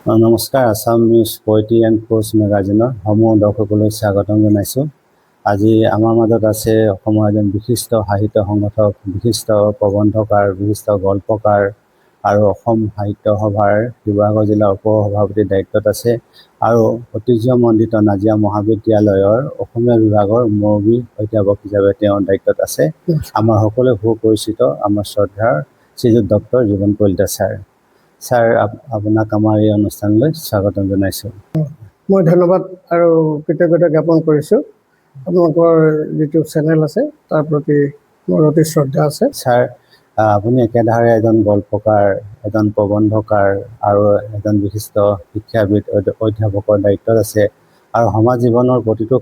নমস্কাৰ, Assam news poetry and প্ৰোজ মেগাজিনৰ সমূহ দৰ্শকলৈ স্বাগতম জনাইছোঁ। আজি আমাৰ মাজত আছে অসমৰ এজন বিশিষ্ট সাহিত্য সংগঠক, বিশিষ্ট প্ৰবন্ধকাৰ, বিশিষ্ট গল্পকাৰ আৰু অসম সাহিত্য সভাৰ শিৱসাগৰ জিলা উপসভাপতিৰ দায়িত্বত আছে আৰু ঐতিহ্যমণ্ডিত নাজিৰা মহাবিদ্যালয়ৰ অসমীয়া বিভাগৰ মুৰব্বী অধ্যাপক হিচাপে তেওঁৰ দায়িত্বত আছে আমাৰ সকলোৱে সুপৰিচিত আমাৰ শ্ৰদ্ধাৰ শ্ৰীযুত ডক্টৰ জীৱন কলিতা ছাৰ। ছাৰ, আপোনাক আমাৰ এই অনুষ্ঠানলৈ স্বাগতম জনাইছোঁ। মই ধন্যবাদ আৰু কৃতজ্ঞতা জ্ঞাপন কৰিছোঁ। আপোনালোকৰ যিটো চেনেল আছে তাৰ প্ৰতি মোৰ অতি শ্ৰদ্ধা আছে। ছাৰ, আপুনি একেধাৰে এজন গল্পকাৰ, এজন প্ৰবন্ধকাৰ আৰু এজন বিশিষ্ট শিক্ষাবিদ, অধ্যাপকৰ দায়িত্বত আছে আৰু সমাজ জীৱনৰ প্ৰতিটো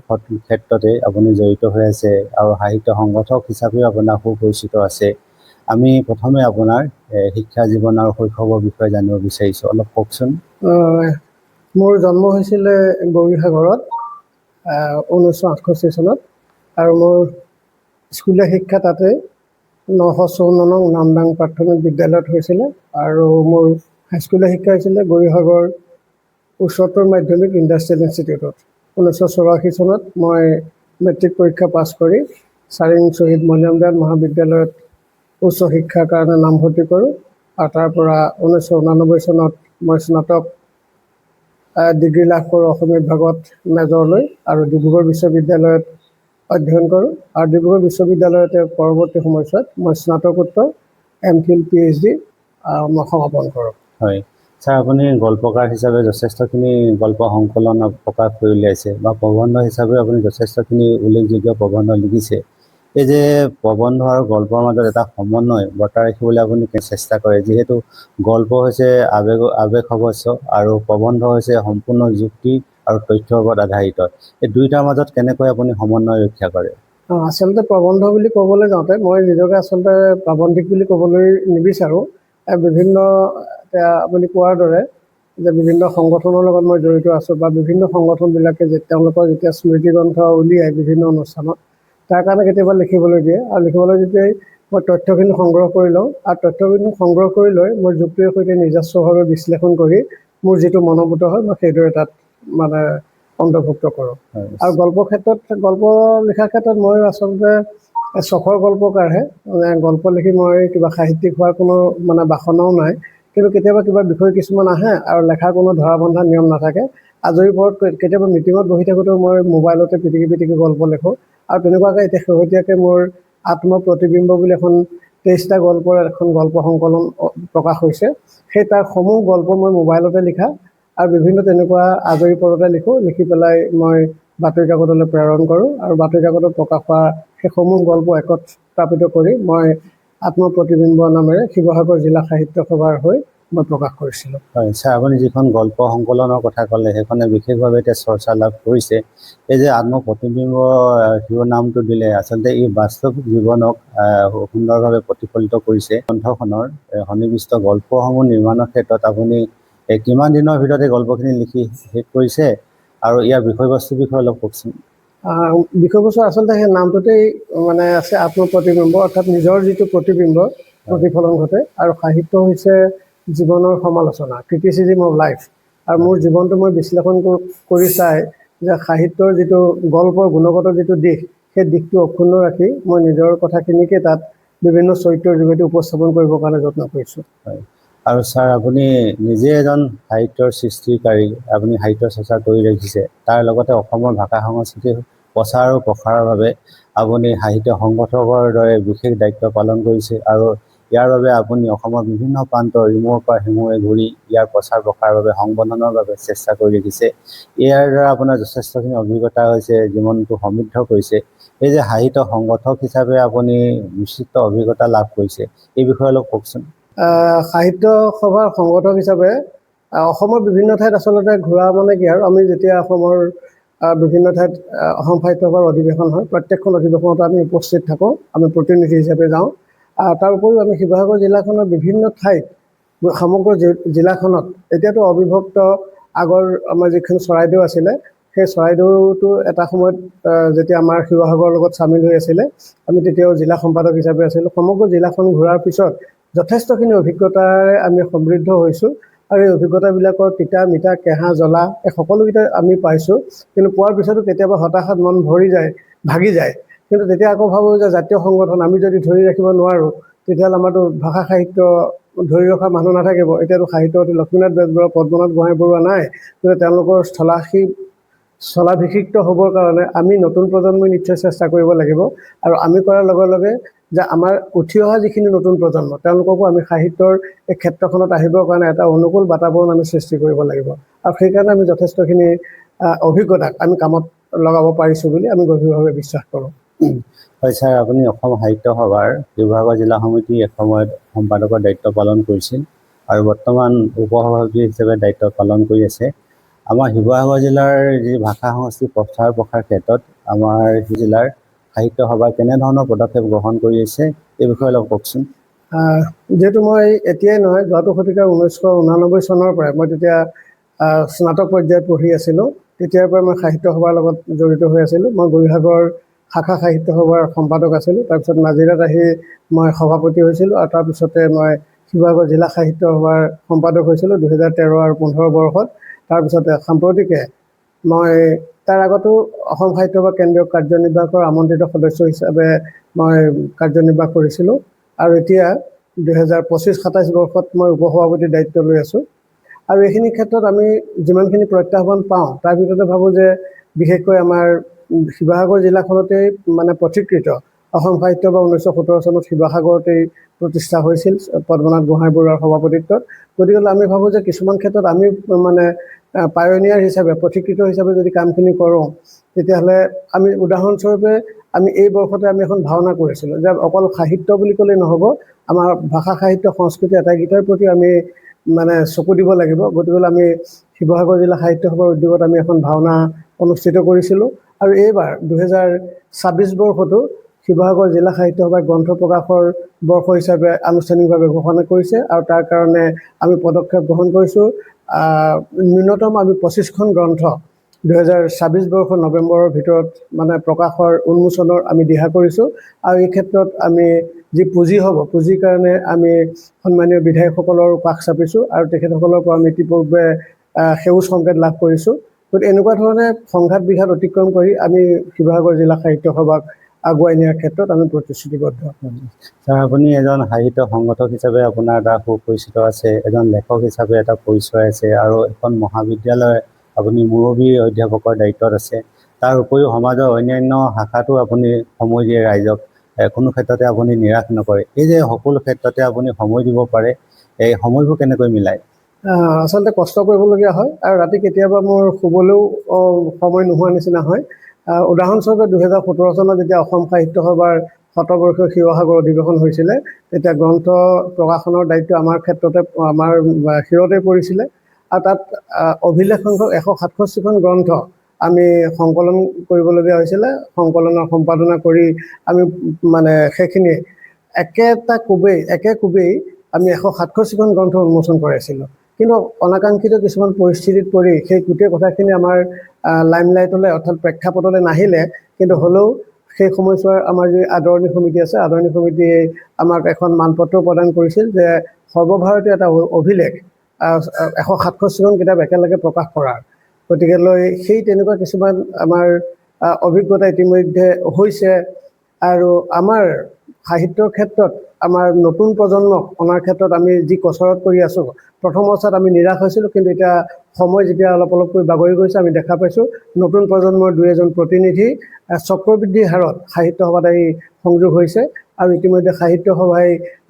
ক্ষেত্ৰতে আপুনি জড়িত হৈ আছে আৰু সাহিত্য সংগঠক হিচাপেও আপোনাৰ সুপৰিচিত আছে। আমি প্ৰথমে আপোনাৰ শিক্ষা জীৱন আৰু শৈশৱৰ বিষয়ে জানিব বিচাৰিছোঁ, অলপ কওকচোন। মোৰ জন্ম হৈছিলে গৌৰীসাগৰত 1968 চনত আৰু মোৰ স্কুলীয়া শিক্ষা তাতে 954 নং নামদাং প্ৰাথমিক বিদ্যালয়ত হৈছিলে আৰু মোৰ হাইস্কুলীয়া শিক্ষা হৈছিলে গৌৰীসাগৰ উচ্চতৰ মাধ্যমিক ইণ্ডাষ্ট্ৰিয়েল ইনষ্টিটিউটত। 1984 চনত মই মেট্ৰিক পৰীক্ষা পাছ কৰি চাৰিং শ্বহীদ মনিৰাম মহাবিদ্যালয়ত উচ্চ শিক্ষাৰ কাৰণে নামভৰ্তি কৰোঁ আৰু তাৰ পৰা 1989 চনত মই স্নাতক ডিগ্ৰী লাভ কৰোঁ অসমীয়া বিভাগত মেজৰলৈ আৰু ডিব্ৰুগড় বিশ্ববিদ্যালয়ত অধ্যয়ন কৰোঁ আৰু ডিব্ৰুগড় বিশ্ববিদ্যালয়তে পৰৱৰ্তী সময়ছোৱাত মই স্নাতকোত্তৰ MPhil PhD মই সমাপন কৰোঁ। হয় ছাৰ, আপুনি গল্পকাৰ হিচাপে যথেষ্টখিনি গল্প সংকলন প্ৰকাশ কৰি উলিয়াইছে বা প্ৰবন্ধ হিচাপে আপুনি যথেষ্টখিনি উল্লেখযোগ্য প্ৰবন্ধ লিখিছে। এই যে প্ৰবন্ধ আৰু গল্পৰ মাজত এটা সমন্বয় বৰ্তাই ৰাখিবলৈ আপুনি চেষ্টা কৰে, যিহেতু গল্প হৈছে আৱেগ সৱস্য আৰু প্ৰবন্ধ হৈছে সম্পূৰ্ণ যুক্তি আৰু তথ্যৰ ওপৰত আধাৰিত। এই দুয়োটাৰ মাজত কেনেকৈ আপুনি সমন্বয় ৰক্ষা কৰে? আচলতে প্ৰবন্ধ বুলি ক'বলৈ যাওঁতে মই নিজকে আচলতে প্ৰাবন্ধিক বুলি ক'বলৈ নিবিচাৰোঁ। বিভিন্ন আপুনি কোৱাৰ দৰে যে বিভিন্ন সংগঠনৰ লগত মই জড়িত আছোঁ বা বিভিন্ন সংগঠনবিলাকে তেওঁলোকৰ যেতিয়া স্মৃতিগ্ৰন্থ উলিয়াই বিভিন্ন অনুষ্ঠানত, তাৰ কাৰণে কেতিয়াবা লিখিবলৈ দিয়ে আৰু লিখিবলৈ যেতিয়াই মই তথ্যখিনি সংগ্ৰহ কৰি লওঁ আৰু তথ্যখিনি সংগ্ৰহ কৰি লৈ মই যুক্তিৰ সৈতে নিজস্বভাৱে বিশ্লেষণ কৰি মোৰ যিটো মনোভূত হয় মই সেইদৰে তাত মানে অন্তৰ্ভুক্ত কৰোঁ। আৰু গল্প লিখাৰ ক্ষেত্ৰত মই আচলতে চখৰ গল্পকাৰহে, গল্প লিখি মই কিবা সাহিত্যিক হোৱাৰ কোনো বাসনাও নাই। কিন্তু কেতিয়াবা কিবা বিষয় কিছুমান আহে আৰু লেখাৰ কোনো ধৰা বন্ধা নিয়ম নাথাকে। আজৰি পৰত কেতিয়াবা মিটিঙত বহি থাকোঁতেও মই মোবাইলতে পিটিকি গল্প লিখোঁ আৰু তেনেকুৱাকৈ এতিয়া শেহতীয়াকৈ মোৰ আত্মপ্ৰতিবিম্ব বুলি এখন 23টা গল্পৰ এখন গল্প সংকলন প্ৰকাশ হৈছে। সেই তাৰ সমূহ গল্প মই মোবাইলতে লিখা আৰু বিভিন্ন তেনেকুৱা আজৰি পৰতে লিখি পেলাই মই বাতৰি কাকতলৈ প্ৰেৰণ কৰোঁ আৰু বাতৰি কাকতত প্ৰকাশ হোৱা সেইসমূহ গল্প একত্ৰিত কৰি মই আত্মপ্ৰতিবিম্ব নামেৰে শিৱসাগৰ জিলা সাহিত্য সভাৰ হৈ মই প্ৰকাশ কৰিছিলোঁ। হয় ছাৰ, আপুনি যিখন গল্প সংকলনৰ কথা ক'লে সেইখনে বিশেষভাৱে এতিয়া চৰ্চা লাভ কৰিছে। এই যে আত্মপ্ৰতিবিম্ব শিৰোনামটো দিলে, আচলতে এই বাস্তৱ জীৱনক সুন্দৰভাৱে প্ৰতিফলিত কৰিছে। গ্ৰন্থখনৰ সন্নিৱিষ্ট গল্পসমূহ নিৰ্মাণৰ ক্ষেত্ৰত আপুনি কিমান দিনৰ ভিতৰত এই গল্পখিনি লিখি শেষ কৰিছে আৰু ইয়াৰ বিষয়বস্তুৰ বিষয়ে অলপ কওকচোন। বিষয়বস্তু আচলতে সেই নামটোতেই আছে আত্মপ্ৰতিবিম্ব, অৰ্থাৎ নিজৰ যিটো প্ৰতিবিম্ব প্ৰতিফলন ঘটে আৰু সাহিত্য হৈছে জীৱনৰ সমালোচনা, ক্ৰিটিচিজিম অফ লাইফ। আৰু মোৰ জীৱনটো মই বিশ্লেষণ কৰি চাই যে সাহিত্যৰ যিটো গল্পৰ গুণগত যিটো দিশ, সেই দিশটো অক্ষুণ্ণ ৰাখি মই নিজৰ কথাখিনিকে তাত বিভিন্ন চৰিত্ৰৰ যোগেদি উপস্থাপন কৰিবৰ কাৰণে যত্ন কৰিছোঁ। হয়, আৰু ছাৰ আপুনি নিজে এজন সাহিত্যৰ সৃষ্টিকাৰী, আপুনি সাহিত্য চৰ্চা কৰি ৰাখিছে। তাৰ লগতে অসমৰ ভাষা সংস্কৃতি প্ৰচাৰ আৰু প্ৰসাৰৰ বাবে আপুনি সাহিত্য সংগঠকৰ দৰে বিশেষ দায়িত্ব পালন কৰিছে আৰু ইয়াৰ বাবে আপুনি অসমৰ বিভিন্ন প্ৰান্তৰ ইমূৰৰ পৰা সিমূৰে ঘূৰি ইয়াৰ প্ৰচাৰ প্ৰসাৰৰ বাবে সংবৰ্ধনৰ বাবে চেষ্টা কৰি ৰাখিছে। ইয়াৰ দ্বাৰা আপোনাৰ যথেষ্টখিনি অভিজ্ঞতা হৈছে, জীৱনটো সমৃদ্ধ কৰিছে। এই যে সাহিত্য সংগঠক হিচাপে আপুনি বিচিত্ৰ অভিজ্ঞতা লাভ কৰিছে, এই বিষয়ে অলপ কওকচোন। সাহিত্য সভাৰ সংগঠক হিচাপে অসমৰ বিভিন্ন ঠাইত আচলতে ঘূৰা কি আৰু আমি যেতিয়া অসমৰ বিভিন্ন ঠাইত অসম সাহিত্য সভাৰ অধিৱেশন হয়, প্ৰত্যেকখন অধিৱেশনতো আমি উপস্থিত থাকোঁ, আমি প্ৰতিনিধি হিচাপে যাওঁ। তাৰ উপৰিও আমি শিৱসাগৰ জিলাখনৰ বিভিন্ন ঠাইত সমগ্ৰ জিলাখনত এতিয়াতো অবিভক্ত আগৰ আমাৰ যিখন চৰাইদেউ আছিলে, সেই চৰাইদেউটো এটা সময়ত যেতিয়া আমাৰ শিৱসাগৰৰ লগত চামিল হৈ আছিলে, আমি তেতিয়াও জিলা সম্পাদক হিচাপে আছিলোঁ। সমগ্ৰ জিলাখন ঘূৰাৰ পিছত যথেষ্টখিনি অভিজ্ঞতাৰে আমি সমৃদ্ধ হৈছোঁ আৰু এই অভিজ্ঞতাবিলাকৰ তিতা মিঠা কেঁহা জ্বলা এই সকলোকেইটা আমি পাইছোঁ। কিন্তু পোৱাৰ পিছতো কেতিয়াবা হতাশাত মন ভাগি যায়। কিন্তু তেতিয়া আকৌ ভাবোঁ যে জাতীয় সংগঠন আমি যদি ধৰি ৰাখিব নোৱাৰোঁ, তেতিয়াহ'লে আমাৰতো ভাষা সাহিত্য ধৰি ৰখা মানুহ নাথাকিব। এতিয়াতো সাহিত্যৱতী লক্ষ্মীনাথ বেজবৰুৱা, পদ্মনাথ গোহাঁইবৰুৱা নাই, গতিকে তেওঁলোকৰ স্থলাভিষিক্ত হ'বৰ কাৰণে আমি নতুন প্ৰজন্মই নিশ্চয় চেষ্টা কৰিব লাগিব। আৰু আমি কৰাৰ লগে লগে যে আমাৰ উঠি অহা যিখিনি নতুন প্ৰজন্ম, তেওঁলোককো আমি সাহিত্যৰ এই ক্ষেত্ৰখনত আহিবৰ কাৰণে এটা অনুকূল বাতাবৰণ আমি সৃষ্টি কৰিব লাগিব। আৰু সেইকাৰণে আমি যথেষ্টখিনি অভিজ্ঞতাক আমি কামত লগাব পাৰিছোঁ বুলি আমি গভীৰভাৱে বিশ্বাস কৰোঁ। হয় ছাৰ, আপুনি অসম সাহিত্য সভাৰ শিৱসাগৰ জিলা সমিতি এসময়ত সম্পাদকৰ দায়িত্ব পালন কৰিছিল আৰু বৰ্তমান উপসভাপতি হিচাপে দায়িত্ব পালন কৰি আছে। আমাৰ শিৱসাগৰ জিলাৰ যি ভাষা সংস্কৃতি প্ৰচাৰ প্ৰসাৰ ক্ষেত্ৰত আমাৰ জিলাৰ সাহিত্য সভা কেনেধৰণৰ পদক্ষেপ গ্ৰহণ কৰি আছে, এই বিষয়ে অলপ কওকচোন। যিহেতু মই এতিয়াই নহয়, যোৱাটো শতিকাৰ 1989 চনৰ পৰাই, মই তেতিয়া স্নাতক পৰ্যায়ত পঢ়ি আছিলোঁ, তেতিয়াৰ পৰাই মই সাহিত্য সভাৰ লগত জড়িত হৈ আছিলোঁ। মই গৌৰীসাগৰ শাখা সাহিত্য সভাৰ সম্পাদক আছিলোঁ। তাৰপিছত নাজিৰাত আহি মই সভাপতি হৈছিলোঁ আৰু তাৰপিছতে মই শিৱসাগৰ জিলা সাহিত্য সভাৰ সম্পাদক হৈছিলোঁ 2013 আৰু 15 বৰ্ষত। তাৰপিছতে সাম্প্ৰতিকে মই তাৰ আগতো অসম সাহিত্য সভা কেন্দ্ৰীয় কাৰ্যনিৰ্বাহকৰ আমন্ত্ৰিত সদস্য হিচাপে মই কাৰ্যনিৰ্বাহ কৰিছিলোঁ। আৰু এতিয়া 2025-27 বৰ্ষত মই উপসভাপতিৰ দায়িত্ব লৈ আছোঁ। আৰু এইখিনি ক্ষেত্ৰত আমি যিমানখিনি প্ৰত্যাহ্বান পাওঁ, তাৰ ভিতৰতে ভাবোঁ যে বিশেষকৈ আমাৰ শিৱসাগৰ জিলাখনতেই মানে পথিকৃত অসম সাহিত্য সভা 1917 চনত শিৱসাগৰতেই প্ৰতিষ্ঠা হৈছিল পদ্মনাথ গোহাঁইবৰুৱাৰ সভাপতিত্বত। গতিকে আমি ভাবোঁ যে কিছুমান ক্ষেত্ৰত আমি মানে পায়নিয়াৰ হিচাপে, পথিকৃত হিচাপে যদি কামখিনি কৰোঁ, তেতিয়াহ'লে আমি উদাহৰণস্বৰূপে আমি এই বৰ্ষতে আমি এখন ভাওনা কৰিছিলোঁ যে অকল সাহিত্য বুলি ক'লেই নহ'ব, আমাৰ ভাষা সাহিত্য সংস্কৃতি আটাইকেইটাৰ প্ৰতি আমি মানে চকু দিব লাগিব। গতিকে আমি শিৱসাগৰ জিলা সাহিত্য সভাৰ উদ্যোগত আমি এখন ভাওনা অনুষ্ঠিত কৰিছিলোঁ। আৰু এইবাৰ 2026 বৰ্ষতো শিৱসাগৰ জিলা সাহিত্য সভাই গ্ৰন্থ প্ৰকাশৰ বৰ্ষ হিচাপে আনুষ্ঠানিকভাৱে ঘোষণা কৰিছে আৰু তাৰ কাৰণে আমি পদক্ষেপ গ্ৰহণ কৰিছোঁ। ন্যূনতম আমি 25খন গ্ৰন্থ 2026 বৰ্ষৰ নৱেম্বৰৰ ভিতৰত মানে প্ৰকাশৰ উন্মোচনৰ আমি দিহা কৰিছোঁ। আৰু এই ক্ষেত্ৰত আমি যি পুঁজি হ'ব, পুঁজিৰ কাৰণে আমি সন্মানীয় বিধায়কসকলৰ কাষ চাপিছোঁ আৰু তেখেতসকলৰ পৰা আমি ইতিপূৰ্বে সেউজ সংকেত লাভ কৰিছোঁ। গতিকে এনেকুৱা ধৰণে সংঘাত বিঘাত অতিক্ৰম কৰি আমি শিৱসাগৰ জিলা সাহিত্য সভাক আগুৱাই নিয়াৰ ক্ষেত্ৰত আমি প্ৰতিশ্ৰুতিবদ্ধ। ছাৰ, আপুনি এজন সাহিত্য সংগঠক হিচাপে আপোনাৰ এটা সুপৰিচিত আছে, এজন লেখক হিচাপে এটা পৰিচয় আছে আৰু এখন মহাবিদ্যালয় আপুনি মুৰব্বী অধ্যাপকৰ দায়িত্বত আছে। তাৰ উপৰিও সমাজৰ অন্যান্য শাখাতো আপুনি সময় দিয়ে ৰাইজক, কোনো ক্ষেত্ৰতে আপুনি নিৰাশ নকৰে। এই যে সকলো ক্ষেত্ৰতে আপুনি সময় দিব পাৰে, এই সময়বোৰ কেনেকৈ মিলায়? আচলতে কষ্ট কৰিবলগীয়া হয় আৰু ৰাতি কেতিয়াবা মোৰ শুবলৈও সময় নোহোৱা নিচিনা হয়। উদাহৰণস্বৰূপে 2017 চনত যেতিয়া অসম সাহিত্য সভাৰ শতবৰ্ষীয় শিৱসাগৰ অধিৱেশন হৈছিলে, তেতিয়া গ্ৰন্থ প্ৰকাশনৰ দায়িত্ব আমাৰ ক্ষেত্ৰতে, আমাৰ শিৰতে পৰিছিলে। আৰু তাত অভিলেখ সংখ্যক 167খন গ্ৰন্থ আমি সংকলন কৰিবলগীয়া হৈছিলে। সংকলনৰ সম্পাদনা কৰি আমি মানে সেইখিনি একে কোবেই আমি 167খন গ্ৰন্থ উন্মোচন কৰাইছিলোঁ। কিন্তু অনাকাংক্ষিত কিছুমান পৰিস্থিতিত পৰি সেই গোটেই কথাখিনি আমাৰ লাইমলাইটলৈ অৰ্থাৎ প্ৰেক্ষাপটলৈ নাহিলে। কিন্তু হ'লেও সেই সময়ছোৱাৰ আমাৰ যি আদৰণি সমিতি আছে, আদৰণি সমিতিয়ে আমাক এখন মানপত্ৰ প্ৰদান কৰিছিল যে সৰ্বভাৰতীয় এটা অভিলেখ 167খন কিতাপ একেলগে প্ৰকাশ কৰাৰ। গতিকে সেই তেনেকুৱা কিছুমান আমাৰ অভিজ্ঞতা ইতিমধ্যে হৈছে। আৰু আমাৰ সাহিত্যৰ ক্ষেত্ৰত আমাৰ নতুন প্ৰজন্মক অনাৰ ক্ষেত্ৰত আমি যি কচৰত কৰি আছোঁ, প্ৰথম অৱস্থাত আমি নিৰাশ হৈছিলোঁ, কিন্তু এতিয়া সময় যেতিয়া অলপ অলপকৈ বাগৰি গৈছে, আমি দেখা পাইছোঁ নতুন প্ৰজন্মৰ 2-এজন প্ৰতিনিধি চক্ৰবৃদ্ধি হাৰত সাহিত্য সভাত আহি সংযোগ হৈছে। আৰু ইতিমধ্যে সাহিত্য সভাই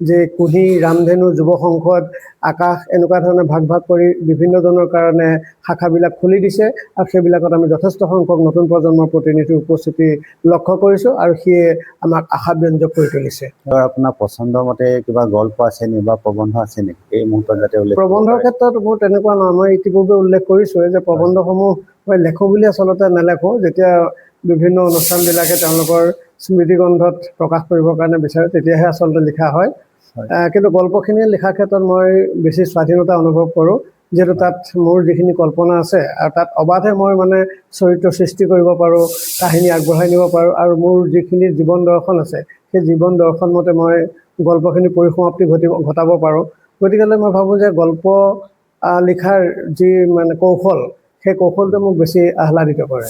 যে কুহি, ৰামধেনু, যুৱ সংসদ, আকাশ এনেকুৱা ধৰণে ভাগ ভাগ কৰি বিভিন্নজনৰ কাৰণে শাখাবিলাক খুলি দিছে। আৰু সেইবিলাকত আমি যথেষ্ট সংখ্যক নতুন প্ৰজন্মৰ প্ৰতিনিধিৰ উপস্থিতি লক্ষ্য কৰিছোঁ আৰু সিয়ে আমাক আশাব্যঞ্জক কৰি তুলিছে। আপোনাৰ পচন্দৰ মতে কিবা গল্প আছে নেকি বা প্ৰবন্ধ আছে নেকি এই মুহূৰ্তত যাতে উল্লেখ? প্ৰবন্ধৰ ক্ষেত্ৰত মোৰ তেনেকুৱা নহয়। মই ইতিপূৰ্বে উল্লেখ কৰিছোঁৱে যে প্ৰবন্ধসমূহ মই লেখোঁ বুলি আচলতে নেলেখোঁ। যেতিয়া বিভিন্ন অনুষ্ঠানবিলাকে তেওঁলোকৰ স্মৃতিগ্ৰন্থত প্ৰকাশ কৰিবৰ কাৰণে বিচাৰে, তেতিয়াহে আচলতে লিখা হয়। কিন্তু গল্পখিনি লিখাৰ ক্ষেত্ৰত মই বেছি স্বাধীনতা অনুভৱ কৰোঁ, যিহেতু তাত মোৰ যিখিনি কল্পনা আছে আৰু তাত অবাধে মই মানে চৰিত্ৰ সৃষ্টি কৰিব পাৰোঁ, কাহিনী আগবঢ়াই নিব পাৰোঁ। আৰু মোৰ যিখিনি জীৱন দৰ্শন আছে, সেই জীৱন দৰ্শন মতে মই গল্পখিনি পৰিসমাপ্তি ঘটাব পাৰোঁ। গতিকে মই ভাবোঁ যে গল্প লিখাৰ যি মানে কৌশল, সেই কৌশলটো মোক বেছি আহ্লাদিত কৰে।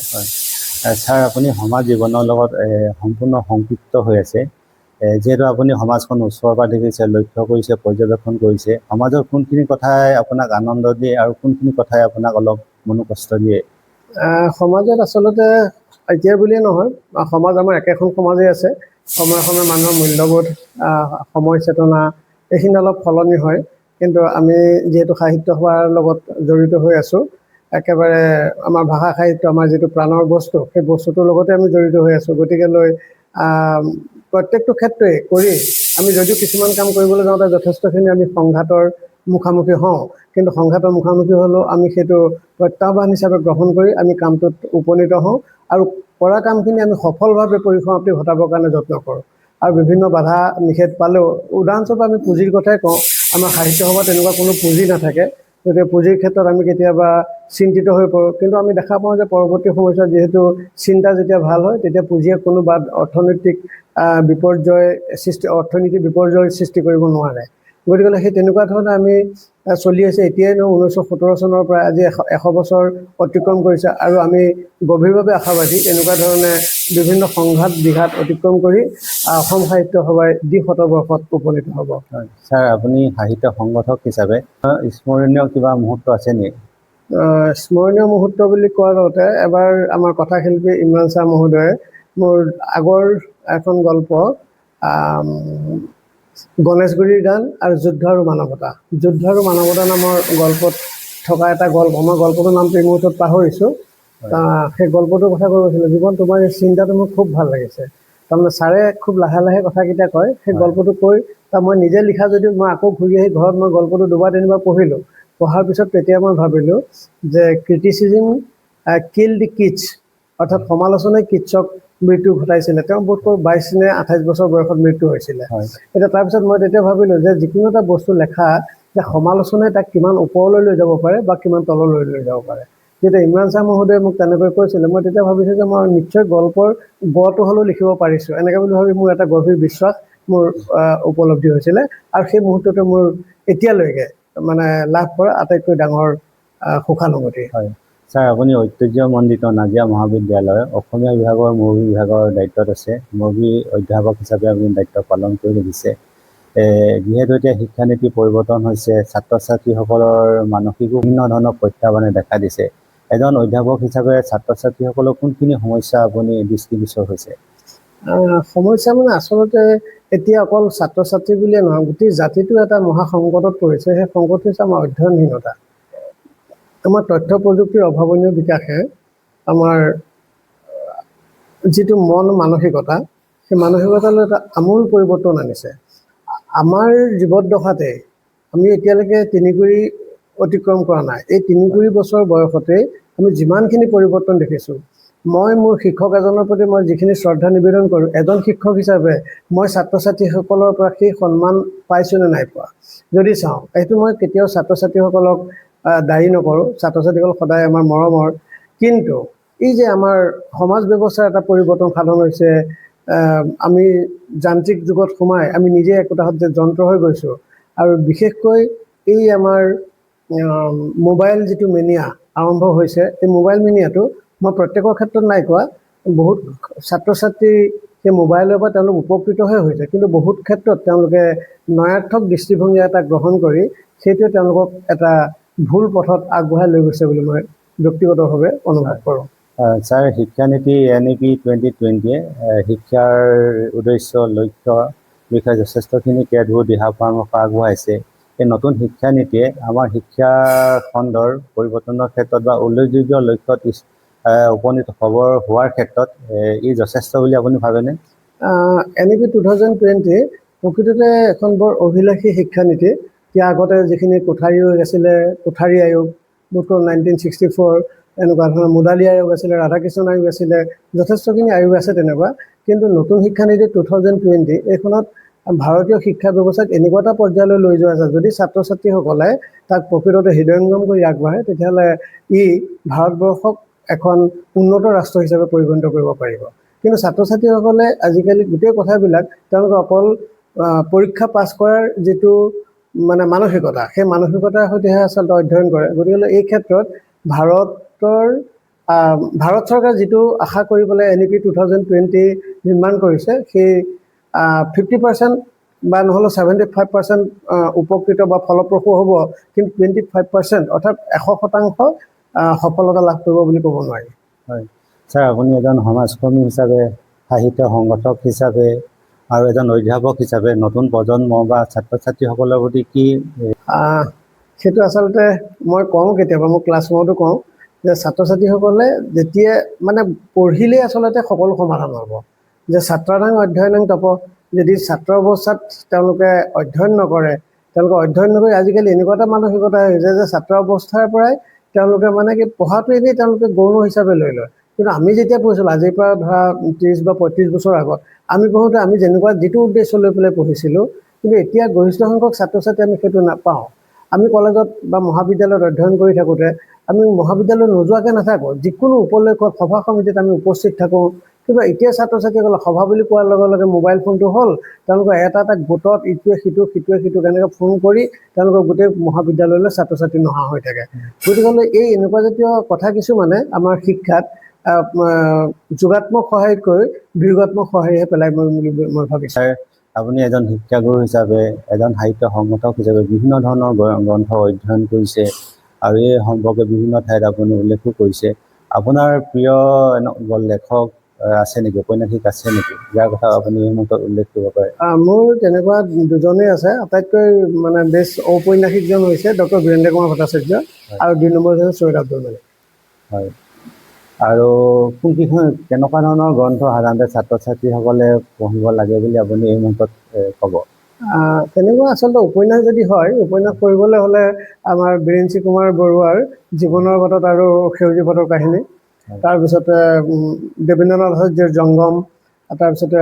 ছাৰ, আপুনি সমাজ জীৱনৰ লগত সম্পূৰ্ণ সংপৃক্ত হৈ আছে। যিহেতু আপুনি সমাজখন ওচৰৰ পৰা দেখিছে, লক্ষ্য কৰিছে, পৰ্যবেক্ষণ কৰিছে, সমাজৰ কোনখিনি কথাই আপোনাক আনন্দ দিয়ে আৰু কোনখিনি কথাই আপোনাক অলপ মনোকষ্ট দিয়ে? সমাজত আচলতে এতিয়া বুলিয়ে নহয়, সমাজ আমাৰ একেখন সমাজেই আছে। সময়ে সময়ে মানুহৰ মূল্যবোধ, সময় চেতনা এইখিনি অলপ সলনি হয়। কিন্তু আমি যিহেতু সাহিত্য সভাৰ লগত জড়িত হৈ আছোঁ, একেবাৰে আমাৰ ভাষা সাহিত্য, আমাৰ যিটো প্ৰাণৰ বস্তু, সেই বস্তুটোৰ লগতে আমি জড়িত হৈ আছোঁ। গতিকে প্ৰত্যেকটো ক্ষেত্ৰই কৰি আমি যদিও কিছুমান কাম কৰিবলৈ যাওঁতে যথেষ্টখিনি আমি সংঘাতৰ মুখামুখি হওঁ, কিন্তু সংঘাতৰ মুখামুখি হ'লেও আমি সেইটো প্ৰত্যাহ্বান হিচাপে গ্ৰহণ কৰি আমি কামটোত উপনীত হওঁ আৰু কৰা কামখিনি আমি সফলভাৱে পৰিসমাপ্তি ঘটাবৰ কাৰণে যত্ন কৰোঁ। আৰু বিভিন্ন বাধা নিষেধ পালেও, উদাহৰণস্বৰূপে আমি পুঁজিৰ কথাই কওঁ, আমাৰ সাহিত্য সভাত তেনেকুৱা কোনো পুঁজি নাথাকে। গতিকে পুঁজিৰ ক্ষেত্ৰত আমি কেতিয়াবা চিন্তিত হৈ পৰোঁ, কিন্তু আমি দেখা পাওঁ যে পৰৱৰ্তী সময়ছোৱাত যিহেতু চিন্তা যেতিয়া ভাল হয়, তেতিয়া পুঁজিয়ে কোনো অৰ্থনৈতিক অৰ্থনীতি বিপৰ্যয়ৰ সৃষ্টি কৰিব নোৱাৰে। গতিকে সেই তেনেকুৱা ধৰণে আমি চলি আছে। এতিয়াই 1917 চনৰ পৰা আজি 100 বছৰ অতিক্ৰম কৰিছে আৰু আমি গভীৰভাৱে আশাবাদী এনেকুৱা ধৰণে বিভিন্ন সংঘাত বিঘাত অতিক্ৰম কৰি অসম সাহিত্য সভাই দ্বি-শতবৰ্ষত উপনীত হ'ব। ছাৰ, আপুনি সাহিত্য সংগঠক হিচাপে স্মৰণীয় কিবা মুহূৰ্ত আছে নেকি? স্মৰণীয় মুহূৰ্ত বুলি কোৱাৰ লগতে এবাৰ আমাৰ কথাশিল্পী ইমৰান শ্বাহ মহোদয়ে মোৰ আগৰ এখন গল্প গণেশগুৰিৰ গান আৰু যুদ্ধ আৰু মানৱতা নামৰ গল্পত থকা এটা গল্প, মই গল্পটোৰ নামটো এই মুহূৰ্তত পাহৰিছোঁ। সেই গল্পটোৰ কথা কৈ গৈছিলোঁ, জীৱন তোমাৰ এই চিন্তাটো মোৰ খুব ভাল লাগিছে। তাৰমানে ছাৰে খুব লাহে লাহে কথাকেইটা কয়, সেই গল্পটো কৈ মই নিজে লিখা যদিও মই আকৌ ঘূৰি আহি ঘৰত মই গল্পটো দুবাৰ তিনিবাৰ পঢ়িলোঁ। পঢ়াৰ পিছত তেতিয়া মই ভাবিলোঁ যে ক্ৰিটিচিজিম কিল দি কিডছ, অৰ্থাৎ সমালোচনাই কিডছক মৃত্যু ঘটাইছিলে। তেওঁ বোধকৰোঁ 22 নে 28 বছৰ বয়সত মৃত্যু হৈছিলে। এতিয়া তাৰপিছত মই তেতিয়া ভাবিলোঁ যে যিকোনো এটা বস্তু লেখা, যে সমালোচনাই তাক কিমান ওপৰলৈ লৈ যাব পাৰে বা কিমান তললৈ লৈ যাব পাৰে। যেতিয়া ইমৰান শ্বাহ মহোদয়ে মোক তেনেকৈ কৈছিলে, মই তেতিয়া ভাবিছোঁ যে মই নিশ্চয় গল্পৰ গটো হ'লেও লিখিব পাৰিছোঁ, এনেকৈ বুলি ভাবি মোৰ এটা গভীৰ বিশ্বাস মোৰ উপলব্ধি হৈছিলে। আৰু সেই মুহূৰ্তটো মোৰ এতিয়ালৈকে মানে লাভ কৰা আটাইতকৈ ডাঙৰ সুখানুভূতি। হয় ছাৰ, আপুনি ঐতিহ্যমণ্ডিত নাজিৰা মহাবিদ্যালয়ৰ অসমীয়া বিভাগৰ মুৰব্বী বিভাগৰ দায়িত্বত আছে। মুৰব্বী অধ্যাপক হিচাপে আপুনি দায়িত্ব পালন কৰি আহিছে। যিহেতু এতিয়া শিক্ষানীতি পৰিৱৰ্তন হৈছে, ছাত্ৰ ছাত্ৰীসকলৰ মানসিকো বিভিন্ন ধৰণৰ প্ৰত্যাহ্বানে দেখা দিছে। এজন অধ্যাপক হিচাপে ছাত্ৰ ছাত্ৰীসকলৰ কোনখিনি সমস্যা আপুনি দৃষ্টিগোচৰ হৈছে? সমস্যা মানে আচলতে এতিয়া অকল ছাত্ৰ ছাত্ৰী বুলিয়ে নহয়, গোটেই জাতিটো এটা মহা সংকটত পৰিছে। সেই সংকট হৈছে আমাৰ অধ্যয়নহীনতা। আমাৰ তথ্য প্ৰযুক্তিৰ অভাৱনীয় বিকাশে আমাৰ যিটো মানসিকতা, সেই মানসিকতালৈ এটা আমূল পৰিৱৰ্তন আনিছে। আমাৰ জীৱদশাতে আমি এতিয়ালৈকে 3 কুৰি অতিক্ৰম কৰা নাই। এই 3 কুৰি বছৰ বয়সতে আমি যিমানখিনি পৰিৱৰ্তন দেখিছোঁ, মই মোৰ শিক্ষক এজনৰ প্ৰতি মই যিখিনি শ্ৰদ্ধা নিবেদন কৰোঁ, এজন শিক্ষক হিচাপে মই ছাত্ৰ ছাত্ৰীসকলৰ পৰা সেই সন্মান পাইছোঁ নে নাই পোৱা যদি চাওঁ, এইটো মই কেতিয়াও ছাত্ৰ ছাত্ৰীসকলক দায়ী নকৰোঁ। ছাত্ৰ ছাত্ৰীসকল সদায় আমাৰ মৰমৰ, কিন্তু এই যে আমাৰ সমাজ ব্যৱস্থাৰ এটা পৰিৱৰ্তন সাধন হৈছে, আমি যান্ত্ৰিক যুগত সোমাই আমি নিজে একোটা যে যন্ত্ৰ হৈ গৈছোঁ। আৰু বিশেষকৈ এই আমাৰ মোবাইল যিটো মেনিয়া আৰম্ভ হৈছে, এই মোবাইল মেনিয়াটো মই প্ৰত্যেকৰ ক্ষেত্ৰত নাই কোৱা, বহুত ছাত্ৰ ছাত্ৰী সেই মোবাইলৰ পৰা তেওঁলোক উপকৃতহে হৈছে, কিন্তু বহুত ক্ষেত্ৰত তেওঁলোকে নয়াৰ্থক দৃষ্টিভংগী এটা গ্ৰহণ কৰি সেইটোৱে তেওঁলোকক এটা ভুল পথত আগবঢ়াই লৈ গৈছে বুলি মই ব্যক্তিগতভাৱে অনুভৱ কৰোঁ। ছাৰ, শিক্ষানীতি NEP 2020-এ শিক্ষাৰ উদ্দেশ্য লক্ষ্য বিষয়ে যথেষ্টখিনি কেতবোৰ দিহা পৰামৰ্শ আগবঢ়াইছে। এই নতুন শিক্ষানীতিয়ে আমাৰ শিক্ষা খণ্ডৰ পৰিৱৰ্তনৰ ক্ষেত্ৰত বা উল্লেখযোগ্য লক্ষ্যত উপনীত হোৱাৰ ক্ষেত্ৰত ই যথেষ্ট বুলি আপুনি ভাবেনে? NEP 2020 প্ৰকৃততে এখন বৰ অভিলাষী শিক্ষানীতি। ইয়াৰ আগতে যিখিনি কোঠাৰী আয়োগ আছিলে, কোঠাৰী আয়োগ, বোধকৰোঁ 1964 এনেকুৱা ধৰণৰ মুডালী আয়োগ আছিলে, ৰাধাকৃষ্ণন আয়োগ আছিলে, যথেষ্টখিনি আয়োগ আছে তেনেকুৱা। কিন্তু নতুন শিক্ষানীতি 2020 এইখনত ভাৰতীয় শিক্ষা ব্যৱস্থাক এনেকুৱা এটা পৰ্যায়লৈ লৈ যোৱা আছে, যদি ছাত্ৰ ছাত্ৰীসকলে তাক প্ৰকৃততে হৃদয়ংগম কৰি আগবাঢ়ে, তেতিয়াহ'লে ই ভাৰতবৰ্ষক এখন উন্নত ৰাষ্ট্ৰ হিচাপে পৰিগণিত কৰিব পাৰিব। কিন্তু ছাত্ৰ ছাত্ৰীসকলে আজিকালি গোটেই কথাবিলাক তেওঁলোকে অকল পৰীক্ষা পাছ কৰাৰ যিটো মানে মানসিকতা, সেই মানসিকতাৰ সৈতেহে আচলতে অধ্যয়ন কৰে। গতিকে এই ক্ষেত্ৰত ভাৰত চৰকাৰে যিটো আশা কৰি পেলাই NEP 2020 নিৰ্মাণ কৰিছে, সেই 50% বা নহ'লে 75% উপকৃত বা ফলপ্ৰসূ হ'ব, কিন্তু 25% অৰ্থাৎ 100% সফলতা লাভ কৰিব বুলি ক'ব নোৱাৰি। হয় ছাৰ, আপুনি এজন সমাজকৰ্মী হিচাপে, সাহিত্য সংগঠক হিচাপে আৰু এজন অধ্যাপক হিচাপে নতুন প্ৰজন্ম বা ছাত্ৰ ছাত্ৰীসকলৰ প্ৰতি কি সেইটো আচলতে মই কওঁ, কেতিয়াবা মই ক্লাছৰুমতো কওঁ যে ছাত্ৰ ছাত্ৰীসকলে যেতিয়া মানে পঢ়িলেই আচলতে সকলো সমাধান হ'ব। যে ছাত্ৰানাং অধ্যয়নাং তপ, যদি ছাত্ৰ অৱস্থাত তেওঁলোকে অধ্যয়ন নকৰে, অধ্যয়ন নকৰি আজিকালি এনেকুৱা এটা মানসিকতা হৈছে যে ছাত্ৰ অৱস্থাৰ পৰাই তেওঁলোকে মানে কি পঢ়াটো এনেই তেওঁলোকে গৌণ হিচাপে লৈ লয়। কিন্তু আমি যেতিয়া পঢ়িছিলোঁ, আজিৰ পৰা ধৰা 30 বা 35 বছৰ আগত আমি পঢ়োঁতে আমি যেনেকুৱা যিটো উদ্দেশ্য লৈ পেলাই পঢ়িছিলোঁ, কিন্তু এতিয়া গৰিষ্ঠ সংখ্যক ছাত্ৰ ছাত্ৰী আমি সেইটো নাপাওঁ। আমি কলেজত বা মহাবিদ্যালয়ত অধ্যয়ন কৰি থাকোঁতে আমি মহাবিদ্যালয় নোযোৱাকৈ নাথাকোঁ, যিকোনো উপলক্ষত সভা সমিতিত আমি উপস্থিত থাকোঁ। কিন্তু এতিয়া ছাত্ৰ ছাত্ৰীসকলে সভা বুলি কোৱাৰ লগে লগে মোবাইল ফোনটো হ'ল, তেওঁলোকৰ এটা গোটত ইটোৱে সিটোক এনেকৈ ফোন কৰি তেওঁলোকৰ গোটেই মহাবিদ্যালয়লৈ ছাত্ৰ ছাত্ৰী নহা হৈ থাকে। গতিকে এই এনেকুৱা জাতীয় কথা কিছুমানে আমাৰ শিক্ষাত যোগাত্মক সহায়তকৈ বিয়োগাত্মক সহায়হে পেলাই বুলি মই ভাবিছোঁ। আপুনি এজন শিক্ষাগুৰু হিচাপে, এজন সাহিত্য সংগঠক হিচাপে বিভিন্ন ধৰণৰ গ্ৰন্থ অধ্যয়ন কৰিছে আৰু এই সম্পৰ্কে বিভিন্ন ঠাইত আপুনি উল্লেখো কৰিছে। আপোনাৰ প্ৰিয় লেখক আছে নেকি, ঔপন্যাসিক আছে নেকি, যাৰ কথা আপুনি এই মুহূৰ্তত উল্লেখ কৰিব পাৰে? মোৰ তেনেকুৱা দুজনেই আছে। আটাইতকৈ মানে বেষ্ট ঔপন্যাসিকজন হৈছে ডক্টৰ বীৰেন্দ্ৰ কুমাৰ ভট্টাচাৰ্য আৰু 2 নম্বৰ হৈছে চৈয়দ আব্দুল মালিক। হয়, আৰু কোনকেইখন কেনেকুৱা ধৰণৰ গ্ৰন্থ সাধাৰণতে ছাত্ৰ ছাত্ৰীসকলে পঢ়িব লাগে বুলি আপুনি এই মুহূৰ্তত ক'ব? তেনেকুৱা আচলতে উপন্যাস যদি হয়, উপন্যাস পঢ়িবলৈ হ'লে আমাৰ বীৰেঞ্চি কুমাৰ বৰুৱাৰ জীৱনৰ বাটত আৰু সেউজী পাতৰ কাহিনী, তাৰপিছতে দেবেন্দ্ৰনাথ আচাৰ্যৰ জংগম, তাৰপিছতে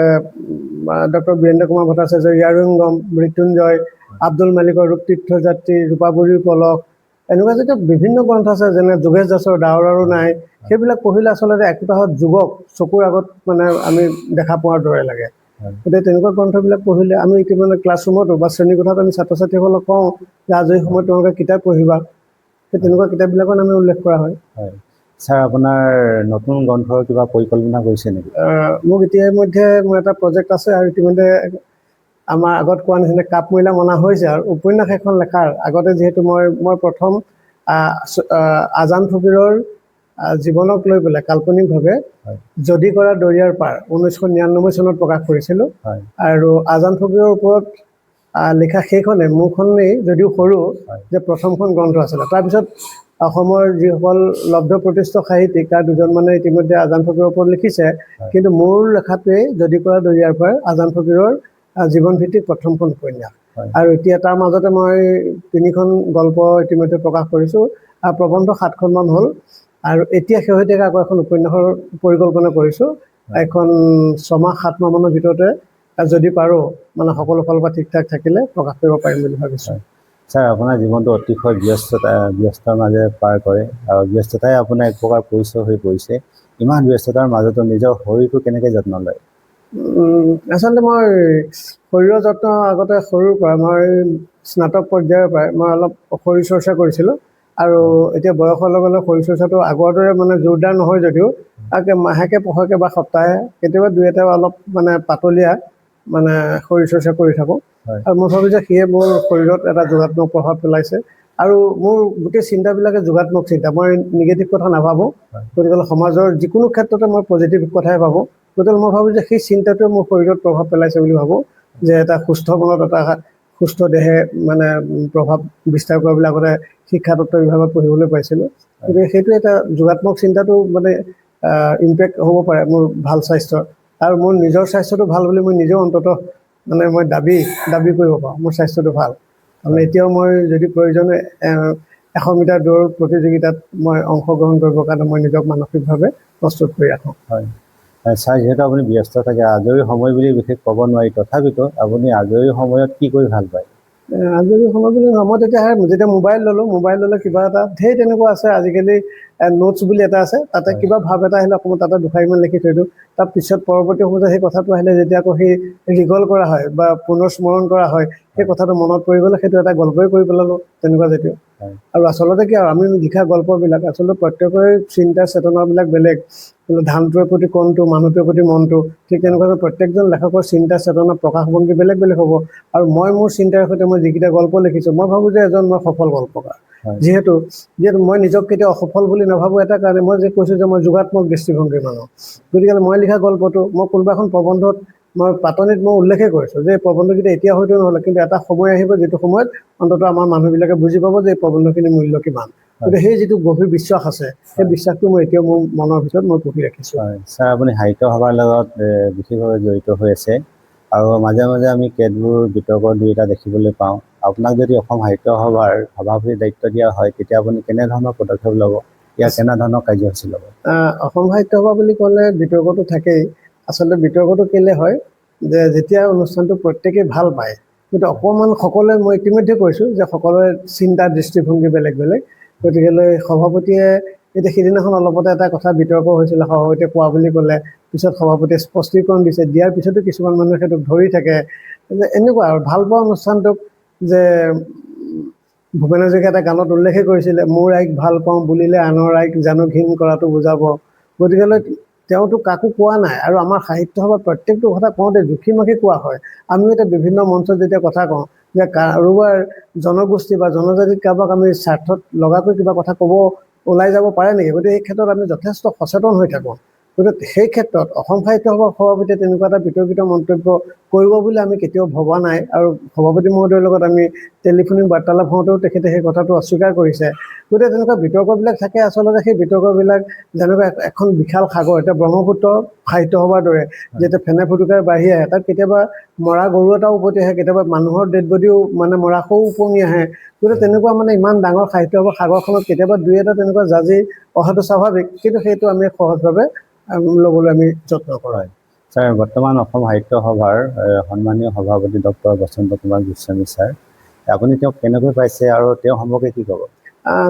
ডক্টৰ বীৰেন্দ্ৰ কুমাৰ ভট্টাচাৰ্যৰ ইয়াৰুঙ্গম, মৃত্যুঞ্জয়, আব্দুল মালিকৰ ৰূপ তীৰ্থযাত্ৰী, ৰূপাবৰীৰ পলক, এনেকুৱা যেতিয়া বিভিন্ন গ্ৰন্থ আছে, যেনে যোগেশ দাসৰ ডাৱৰ আৰু নাই। সেইবিলাক পঢ়িলে আচলতে একোটাহত যুগক চকুৰ আগত মানে আমি দেখা পোৱাৰ দৰে লাগে। গতিকে তেনেকুৱা গ্ৰন্থবিলাক পঢ়িলে আমি ইতিমধ্যে ক্লাছৰুমতো বা শ্ৰেণীকোঠাত আমি ছাত্ৰ ছাত্ৰীসকলক কওঁ যে আজৰি সময়ত তেওঁলোকে কিতাপ পঢ়িবা। সেই তেনেকুৱা কিতাপবিলাকত আমি উল্লেখ কৰা হয়। ছাৰ, আপোনাৰ নতুন গ্ৰন্থৰ কিবা পৰিকল্পনা কৰিছে নেকি? মোক ইতিমধ্যে মোৰ এটা প্ৰজেক্ট আছে, আৰু ইতিমধ্যে আমাৰ আগত কোৱা নিচিনা কাপ মহিলা মনা হৈছে আৰু উপন্যাস এখন লেখাৰ আগতে যিহেতু মই প্ৰথম আজান ফকীৰৰ জীৱনক লৈ পেলাই কাল্পনিকভাৱে যদি কৰা দৰিয়াৰ পাৰ 1999 চনত প্ৰকাশ কৰিছিলোঁ। আৰু আজান ফকীৰৰ ওপৰত লিখা সেইখনে মোৰখনেই যদিও সৰু, যে প্ৰথমখন গ্ৰন্থ আছিলে। তাৰপিছত অসমৰ যিসকল লব্ধ প্ৰতিষ্ঠিত সাহিত্যিক তাৰ দুজনমানে ইতিমধ্যে আজান ফকীৰৰ ওপৰত লিখিছে, কিন্তু মোৰ লেখাটোৱেই যদি কৰা দৰিয়াৰ পাৰ আজান ফকীৰৰ জীৱনভিত্তিক প্ৰথমখন উপন্যাস। আৰু এতিয়া তাৰ মাজতে মই 3খন গল্প ইতিমধ্যে প্ৰকাশ কৰিছোঁ, আৰু প্ৰবন্ধ 7খনমান হ'ল। আৰু এতিয়া শেহতীয়াকৈ আকৌ এখন উপন্যাসৰ পৰিকল্পনা কৰিছোঁ। এখন 6 মাহ 7 মাহমানৰ ভিতৰতে যদি পাৰোঁ মানে সকলো ফালৰ পৰা ঠিক ঠাক থাকিলে প্ৰকাশ কৰিব পাৰিম বুলি ভাবিছোঁ। ছাৰ, আপোনাৰ জীৱনটো অতিশয় ব্যস্তৰ মাজেৰে পাৰ কৰে, আৰু ব্যস্ততাই আপোনাৰ এক প্ৰকাৰ পৰিচয় হৈ পৰিছে। ইমান ব্যস্ততাৰ মাজতো নিজৰ শৰীৰটো কেনেকৈ যত্ন লয়? আচলতে মই শৰীৰৰ যত্ন আগতে সৰুৰ পৰা, মই স্নাতক পৰ্যায়ৰ পৰাই মই অলপ শৰীৰ চৰ্চা কৰিছিলোঁ। আৰু এতিয়া বয়সৰ লগে লগে শৰীৰ চৰ্চাটো আগৰ দৰে মানে জোৰদাৰ নহয় যদিও মাহেকে পষেকে বা সপ্তাহে কেতিয়াবা 2-এটা অলপ মানে পাতলীয়া মানে শৰীৰ চৰ্চা কৰি থাকোঁ। আৰু মই ভাবোঁ যে সিয়ে মোৰ শৰীৰত এটা যোগাত্মক প্ৰভাৱ পেলাইছে। আৰু মোৰ গোটেই চিন্তাবিলাকে যোগাত্মক চিন্তা, মই নিগেটিভ কথা নাভাবোঁ। গতিকে সমাজৰ যিকোনো ক্ষেত্ৰতে মই পজিটিভ কথাই ভাবোঁ। গতিকে মই ভাবোঁ যে সেই চিন্তাটোৱে মোৰ শৰীৰত প্ৰভাৱ পেলাইছে বুলি ভাবোঁ, যে এটা সুস্থ মনত এটা সুস্থ দেহে মানে প্ৰভাৱ বিস্তাৰ কৰাবিলাকতে শিক্ষাতত্ত্ব বিভাগত পঢ়িবলৈ পাইছিলোঁ। গতিকে সেইটো এটা যোগাত্মক চিন্তাটো মানে ইম্পেক্ট হ'ব পাৰে মোৰ ভাল স্বাস্থ্যৰ। আৰু মোৰ নিজৰ স্বাস্থ্যটো ভাল বুলি মই নিজেও অন্ততঃ মানে মই দাবী কৰিব পাৰোঁ মোৰ স্বাস্থ্যটো ভাল। তাৰমানে এতিয়াও মই যদি প্ৰয়োজন 100 মিটাৰ দৌৰ প্ৰতিযোগিতাত মই অংশগ্ৰহণ কৰিবৰ কাৰণে মই নিজক মানসিকভাৱে প্ৰস্তুত কৰি ৰাখোঁ। ছাৰ, যিহেতু আপুনি ব্যস্ত থাকে, আজৰি সময় বুলি বিশেষ ক'ব নোৱাৰি, তথাপিতো আপুনি আজৰি সময়ত কি কৰি ভাল পায়? আজৰি সময় বুলি নহয়, মই যেতিয়া মোবাইল ল'লোঁ কিবা এটা ঢেৰ তেনেকুৱা আছে আজিকালি নোটছ বুলি এটা আছে, তাতে কিবা ভাৱ এটা আহিলে অকণমান তাতে দুষাৰিমান লিখি থৈ দিওঁ। তাৰ পিছত পৰৱৰ্তী সময়ত সেই কথাটো আহিলে যেতিয়া আকৌ সেই ৰিকল কৰা হয় বা পুনঃস্মৰণ কৰা হয়, সেই কথাটো মনত পৰি গ'লে সেইটো এটা গল্পই কৰি পেলালোঁ তেনেকুৱা জাতীয়। আৰু আচলতে কি আৰু আমি লিখা গল্পবিলাক আচলতে প্ৰত্যেকৰে চিন্তা চেতনাবিলাক বেলেগ। ধানটোৰ প্ৰতি কণটো, মানুহটোৰ প্ৰতি মনটো, ঠিক তেনেকুৱাকৈ প্ৰত্যেকজন লেখকৰ চিন্তা চেতনা প্ৰকাশভংগী বেলেগ বেলেগ হ'ব। আৰু মই মোৰ চিন্তাৰ সৈতে মই যিকেইটা গল্প লিখিছোঁ, মই ভাবোঁ যে এজন মই সফল গল্পকাৰ। যিহেতু মই নিজক কেতিয়াও অসফল বুলি নাভাবোঁ এটা কাৰণে, মই যে কৈছোঁ যে মই যোগাত্মক দৃষ্টিভংগীৰ মানুহ। গতিকে মই লিখা গল্পটো মই কোনোবা এখন প্ৰবন্ধত মই পাতনিত মই উল্লেখে কৰিছোঁ যে এই প্ৰবন্ধকেইটা এতিয়া হয়তো নহ'লে, কিন্তু এটা সময় আহিব যিটো সময়ত অন্ততঃ আমাৰ মানুহবিলাকে বুজি পাব যে এই প্ৰবন্ধখিনিৰ মূল্য কিমান। গতিকে সেই যিটো গভীৰ বিশ্বাস আছে, সেই বিশ্বাসটো মই এতিয়াও মোৰ মনৰ ভিতৰত মই পুহি ৰাখিছোঁ। ছাৰ, আপুনি সাহিত্য সভাৰ লগত বিশেষভাৱে জড়িত হৈ আছে আৰু মাজে মাজে আমি কেতবোৰ বিতৰ্কৰ দুই এটা দেখিবলৈ পাওঁ। আপোনাক যদি অসম সাহিত্য সভাৰ সভাপতিৰ দায়িত্ব দিয়া হয়, তেতিয়া আপুনি কেনেধৰণৰ পদক্ষেপ ল'ব, ইয়াৰ কেনেধৰণৰ কাৰ্যসূচী ল'ব? অসম সাহিত্য সভা বুলি ক'লে বিতৰ্কটো থাকেই। আচলতে বিতৰ্কটো কেলে হয় যে যেতিয়া অনুষ্ঠানটো প্ৰত্যেকেই ভাল পায়, কিন্তু অকণমান সকলোৱে, মই ইতিমধ্যে কৈছোঁ যে সকলোৰে চিন্তা দৃষ্টিভংগী বেলেগ বেলেগ। গতিকেলৈ সভাপতিয়ে এতিয়া সিদিনাখন অলপতে এটা কথা বিতৰ্ক হৈছিলে, সভাপতিয়ে কোৱা বুলি ক'লে, পিছত সভাপতিয়ে স্পষ্টীকৰণ দিছে, দিয়াৰ পিছতো কিছুমান মানুহে সেইটোক ধৰি থাকে। এনেকুৱা আৰু ভাল পোৱা অনুষ্ঠানটোক যে ভূপেন হাজৰিকাই এটা গানত উল্লেখে কৰিছিলে, মোৰ আইক ভাল পাওঁ বুলিলে আনৰ আইক জানো ঘিণ কৰাটো বুজাব। গতিকেলৈ তেওঁতো কাকো কোৱা নাই। আৰু আমাৰ সাহিত্য সভাত প্ৰত্যেকটো কথা কওঁতে জুখি মাখি কোৱা হয়। আমিও এতিয়া বিভিন্ন মঞ্চত যেতিয়া কথা কওঁ যে কাৰোবাৰ জনগোষ্ঠী বা জনজাতিক কাৰোবাক আমি স্বাৰ্থত লগাকৈ কিবা কথা ক'ব ওলাই যাব পাৰে নেকি? গতিকে এই ক্ষেত্ৰত আমি যথেষ্ট সচেতন হৈ থাকোঁ। গতিকে সেই ক্ষেত্ৰত অসম সাহিত্য সভাৰ সভাপতিয়ে তেনেকুৱা এটা বিতৰ্কিত মন্তব্য কৰিব বুলি আমি কেতিয়াও ভবা নাই। আৰু সভাপতি মহোদয়ৰ লগত আমি টেলিফোনিক বাৰ্তালাপ হওঁতেও তেখেতে সেই কথাটো অস্বীকাৰ কৰিছে। গতিকে তেনেকুৱা বিতৰ্কবিলাক থাকে। আচলতে সেই বিতৰ্কবিলাক যেনেকুৱা এখন বিশাল সাগৰ, এতিয়া ব্ৰহ্মপুত্ৰ সাহিত্য সভাৰ দৰে যেতিয়া ফেনে ফুটুকাৰে বাঢ়ি আহে, তাত কেতিয়াবা মৰা গৰু এটাও উভতি আহে, কেতিয়াবা মানুহৰ ডেড বডিও মৰা সৌ উপঙি আহে। গতিকে তেনেকুৱা ইমান ডাঙৰ সাহিত্য সভা সাগৰখনত কেতিয়াবা দুই এটা তেনেকুৱা জাজি অহাটো স্বাভাৱিক, কিন্তু সেইটো আমি সহজভাৱে ল'বলৈ আমি যত্ন কৰোঁ। ছাৰ, বৰ্তমান অসম সাহিত্য সভাৰ সন্মানীয় সভাপতি ডক্টৰ বসন্ত কুমাৰ গোস্বামী ছাৰ, আপুনি তেওঁক কেনেকৈ পাইছে আৰু তেওঁ সম্পৰ্কে কি ক'ব?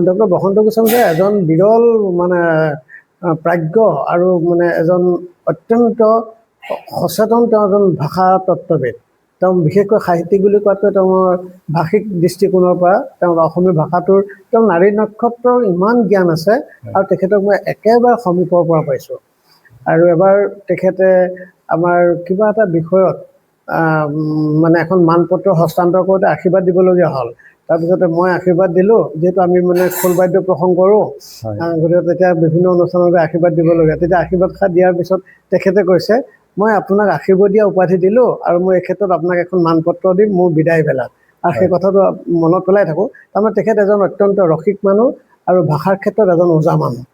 ডক্টৰ বসন্ত গোস্বামী ছাৰ এজন বিৰল প্ৰাজ্ঞ আৰু এজন অত্যন্ত সচেতন, তেওঁ এজন ভাষা তত্ত্ববিদ। তেওঁ বিশেষকৈ সাহিত্যিক বুলি কোৱাতকৈ তেওঁৰ ভাষিক দৃষ্টিকোণৰ পৰা তেওঁৰ অসমীয়া ভাষাটোৰ তেওঁ নাৰী নক্ষত্ৰৰ ইমান জ্ঞান আছে। আৰু তেখেতক মই একেবাৰে সমীপৰ পৰা পাইছোঁ। আৰু এবাৰ তেখেতে আমাৰ কিবা এটা বিষয়ত এখন মানপত্ৰ হস্তান্তৰ কৰোঁতে আশীৰ্বাদ দিবলগীয়া হ'ল। তাৰপিছতে মই আশীৰ্বাদ দিলোঁ, যিহেতু আমি খোল বাদ্য প্ৰসংগ কৰোঁ, গতিকে তেতিয়া বিভিন্ন অনুষ্ঠানৰ বাবে আশীৰ্বাদ দিবলগীয়া। তেতিয়া আশীৰ্বাদ দিয়াৰ পিছত তেখেতে কৈছে, মই আপোনাক আশীৰ্বাদ দিয়া উপাধি দিলোঁ আৰু মই এই ক্ষেত্ৰত আপোনাক এখন মানপত্ৰ দিম মোৰ বিদায় বেলাত। আৰু সেই কথাটো মনত পেলাই থাকোঁ। তাৰমানে তেখেত এজন অত্যন্ত ৰসিক মানুহ আৰু ভাষাৰ ক্ষেত্ৰত এজন ওজা মানুহ।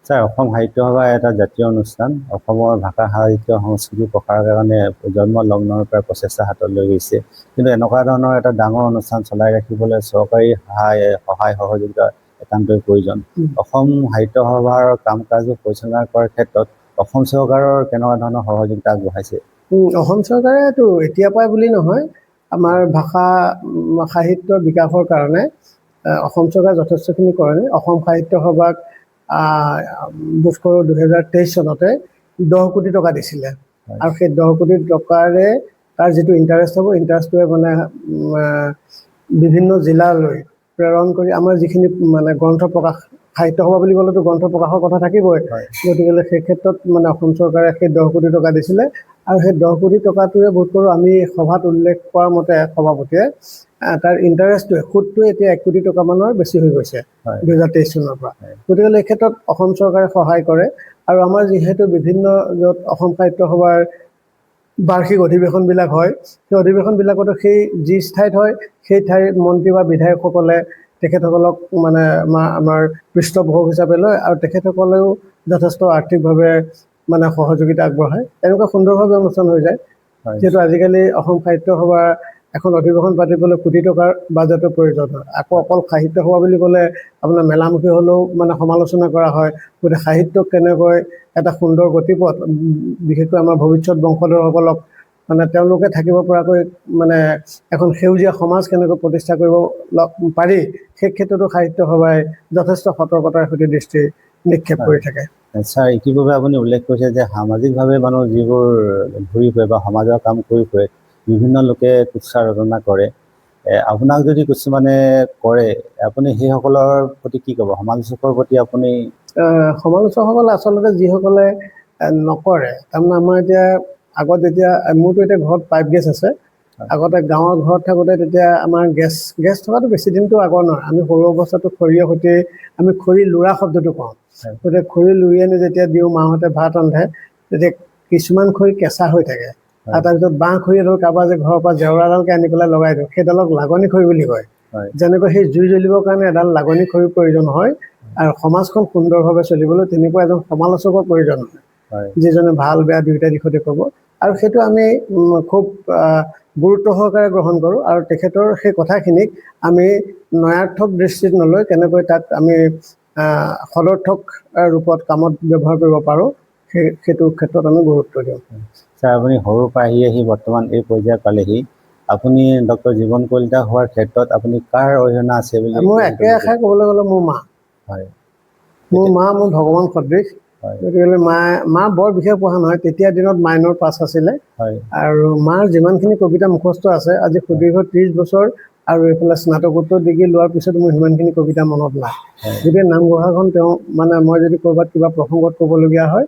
ছাৰ, অসম সাহিত্য সভা এটা জাতীয় অনুষ্ঠান। অসমৰ ভাষা সাহিত্য সংস্কৃতি প্ৰসাৰৰ কাৰণে জন্ম লগ্নৰ পৰা প্ৰচেষ্টা হাতত লৈ গৈছে, কিন্তু এনেকুৱা ধৰণৰ এটা ডাঙৰ অনুষ্ঠান চলাই ৰাখিবলৈ চৰকাৰী সহায় সহযোগিতা একান্তই প্ৰয়োজন। অসম সাহিত্য সভাৰ কাম কাজো পৰিচালনা কৰাৰ ক্ষেত্ৰত অসম চৰকাৰৰ কেনেকুৱা ধৰণৰ সহযোগিতা আগবঢ়াইছে? অসম চৰকাৰেতো এতিয়াৰ পৰাই বুলি নহয়, আমাৰ ভাষা সাহিত্যৰ বিকাশৰ কাৰণে অসম চৰকাৰে যথেষ্টখিনি কৰে। অসম সাহিত্য সভাক বোধ কৰোঁ 2023 চনতে 10 কোটি টকা দিছিলে। আৰু সেই 10 কোটি টকাৰে তাৰ যিটো ইণ্টাৰেষ্ট হ'ব, ইণ্টাৰেষ্টটোৱে বিভিন্ন জিলালৈ প্ৰেৰণ কৰি আমাৰ যিখিনি গ্ৰন্থ প্ৰকাশ, সাহিত্য সভা বুলি ক'লেতো গ্ৰন্থ প্ৰকাশৰ কথা থাকিবই। গতিকে সেই ক্ষেত্ৰত অসম চৰকাৰে সেই 10 কোটি টকা দিছিলে। আৰু সেই 10 কোটি টকাটোৱে বোধ কৰোঁ আমি সভাত উল্লেখ কৰাৰ মতে সভাপতিয়ে তাৰ ইণ্টাৰেষ্টটোৱে সুদটোৱে এতিয়া 1 কোটি টকামানৰ বেছি হৈ গৈছে 2023 চনৰ পৰা। গতিকে এই ক্ষেত্ৰত অসম চৰকাৰে সহায় কৰে। আৰু আমাৰ যিহেতু বিভিন্ন য'ত অসম সাহিত্য সভাৰ বাৰ্ষিক অধিৱেশনবিলাক হয়, সেই অধিৱেশনবিলাকতো সেই যি ঠাইত হয় সেই ঠাইৰ মন্ত্ৰী বা বিধায়কসকলে তেখেতসকলক আমাৰ পৃষ্ঠপোষক হিচাপে লয় আৰু তেখেতসকলেও যথেষ্ট আৰ্থিকভাৱে সহযোগিতা আগবঢ়ায়। এনেকুৱা সুন্দৰভাৱে অনুষ্ঠান হৈ যায়। যিহেতু আজিকালি অসম সাহিত্য সভা এখন অধিৱেশন পাতিবলৈ কোটি টকাৰ বাজেটৰ প্ৰয়োজন হয়। আকৌ অকল সাহিত্য সভা বুলি ক'লে আপোনাৰ মেলামুখি হ'লেও সমালোচনা কৰা হয়। গতিকে সাহিত্যক কেনেকৈ এটা সুন্দৰ গতিপথ, বিশেষকৈ আমাৰ ভৱিষ্যত বংশধৰসকলক মানে তেওঁলোকে থাকিব পৰাকৈ মানে এখন সেউজীয়া সমাজ কেনেকৈ প্ৰতিষ্ঠা কৰিব পাৰি, সেই ক্ষেত্ৰতো সাহিত্য সভাই যথেষ্ট সতৰ্কতাৰ সৈতে দৃষ্টি নিক্ষেপ কৰি থাকে। ছাৰ, ইতিপূৰ্বে আপুনি উল্লেখ কৰিছে যে সামাজিকভাৱে মানুহ যিবোৰ ঘূৰি ফুৰে বা সমাজৰ কাম কৰি ফুৰে, বিভিন্ন লোকে তুচ্ছাৰচনা কৰে, আপোনাক যদি কিছুমানে কৰে, আপুনি সেইসকলৰ প্ৰতি কি ক'ব? সমালোচকৰ প্ৰতি আপুনি? সমালোচকসকলে আচলতে যিসকলে নকৰে, তাৰমানে আমাৰ এতিয়া আগত যেতিয়া মোৰতো এতিয়া ঘৰত পাইপ গেছ আছে, আগতে গাঁৱৰ ঘৰত থাকোঁতে তেতিয়া আমাৰ গেছ থকাটো বেছি দিনটো আগৰ নহয়। আমি সৰু অৱস্থাটো খৰিৰ সৈতে আমি খৰি লুৰা শব্দটো কওঁ। গতিকে খৰি লুৰি আনি যেতিয়া দিওঁ, মাহঁতে ভাত ৰান্ধে, তেতিয়া কিছুমান খৰি কেঁচা হৈ থাকে, আৰু তাৰপিছত বাঁহ খৰি এডাল কাৰোবাৰ যে ঘৰৰ পৰা জেওৰাডালকে আনি পেলাই লগাই দিওঁ, সেইডালক লাগনি খৰি বুলি কয়। যেনেকৈ সেই জুই জ্বলিবৰ কাৰণে এডাল লাগনি খৰিৰ প্ৰয়োজন হয়, আৰু সমাজখন সুন্দৰভাৱে চলিবলৈ তেনেকুৱা এজন সমালোচকৰ প্ৰয়োজন হয়, যিজনে ভাল বেয়া দুয়োটা দিশতে ক'ব। আৰু সেইটো আমি খুব গুৰুত্ব সহকাৰে গ্ৰহণ কৰোঁ, আৰু তেখেতৰ সেই কথাখিনিক আমি নয়াৰ্থক দৃষ্টিত নলৈ কেনেকৈ তাক আমি সদৰ্থক ৰূপত কামত ব্যৱহাৰ কৰিব পাৰোঁ, সেইটো ক্ষেত্ৰত আমি গুৰুত্ব দিওঁ। ছাৰ, আপুনি সৰুৰ পৰা আহি বৰ্তমান এই পৰ্যায়ত পালেহি, আপুনি ডক্টৰ জীৱন কলিতা হোৱাৰ ক্ষেত্ৰত আপুনি কাৰ অৰিহণা আছে বুলি? মোৰ একে আশাই ক'বলৈ গ'লে মোৰ মা। হয়, মোৰ মা মোৰ ভগৱান সদৃশ। গতিকে মা বৰ বিশেষ পঢ়া নহয়, তেতিয়া দিনত মাইনৰ পাছ আছিলে, আৰু মাৰ যিমানখিনি কবিতা মুখস্থ আছে, আজি সুদীৰ্ঘ 30 বছৰ আৰু এইফালে স্নাতকোত্তৰ ডিগ্ৰী লোৱাৰ পিছত মোৰ সিমানখিনি কবিতা মনত নাই। গতিকে নামঘোষাখন তেওঁ মানে মই যদি ক'ৰবাত কিবা প্ৰসংগত ক'বলগীয়া হয়,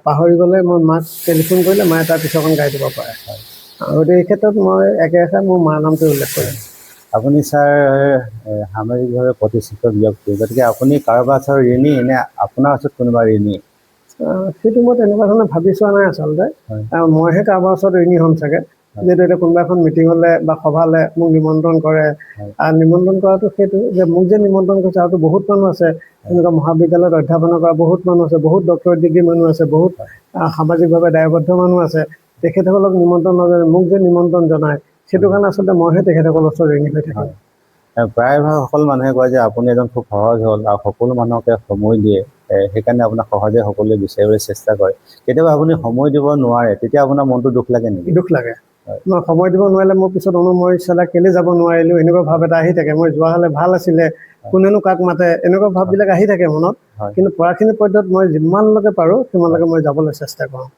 পাহৰি গ'লে মই মাক টেলিফোন কৰিলে মায়ে তাৰ পিছৰখন গাই দিব পাৰে। গতিকে এই ক্ষেত্ৰত মই একে আশাই মোৰ মাৰ নামটো উল্লেখ কৰিম। আপুনি ছাৰ সামাজিকভাৱে প্ৰতিষ্ঠিত ব্যক্তি, গতিকে আপুনি কাৰোবাৰ ওচৰত ঋণী নে আপোনাৰ ওচৰত কোনোবা ঋণী? সেইটো মই তেনেকুৱা ধৰণে ভাবি চোৱা নাই আচলতে। মইহে কাৰোবাৰ ওচৰত ঋণী হ'ম চাগে, যিহেতু এতিয়া কোনোবা এখন মিটিঙলৈ বা সভালৈ মোক নিমন্ত্ৰণ কৰে। নিমন্ত্ৰণ কৰাটো সেইটো যে মোক যে নিমন্ত্ৰণ কৰিছে, আৰুতো বহুত মানুহ আছে তেনেকুৱা মহাবিদ্যালয়ত অধ্যাপনা কৰা, বহুত মানুহ আছে, বহুত ডক্টৰেট ডিগ্ৰী মানুহ আছে, বহুত সামাজিকভাৱে দায়বদ্ধ মানুহ আছে। তেখেতসকলক নিমন্ত্ৰণ নজনায়, মোক যে নিমন্ত্ৰণ জনায়, সেইটো কাৰণে আচলতে মইহে তেখেতসকলৰ ওচৰত ঋণী হৈ থাকিম। প্ৰায়ভাগ সকলো মানুহে কয় যে আপুনি এজন খুব সহজ হ'ল আৰু সকলো মানুহকে সময় দিয়ে, সেইকাৰণে আপোনাক সহজে সকলোৱে বিচাৰিবলৈ চেষ্টা কৰে। কেতিয়াবা আপুনি সময় দিব নোৱাৰে, তেতিয়া আপোনাৰ মনটো দুখ লাগে নেকি? দুখ লাগে। মই সময় দিব নোৱাৰিলে মোৰ পিছত মই চালা কেলে যাব নোৱাৰিলোঁ, এনেকুৱা ভাৱ এটা আহি থাকে। মই যোৱা হ'লে ভাল আছিলে, কোনেনো কাক মাতে, এনেকুৱা ভাৱবিলাক আহি থাকে মনত। কিন্তু পৰাখিনি পৰ্যায়ত মই যিমানলৈকে পাৰোঁ সিমানলৈকে মই যাবলৈ চেষ্টা কৰোঁ।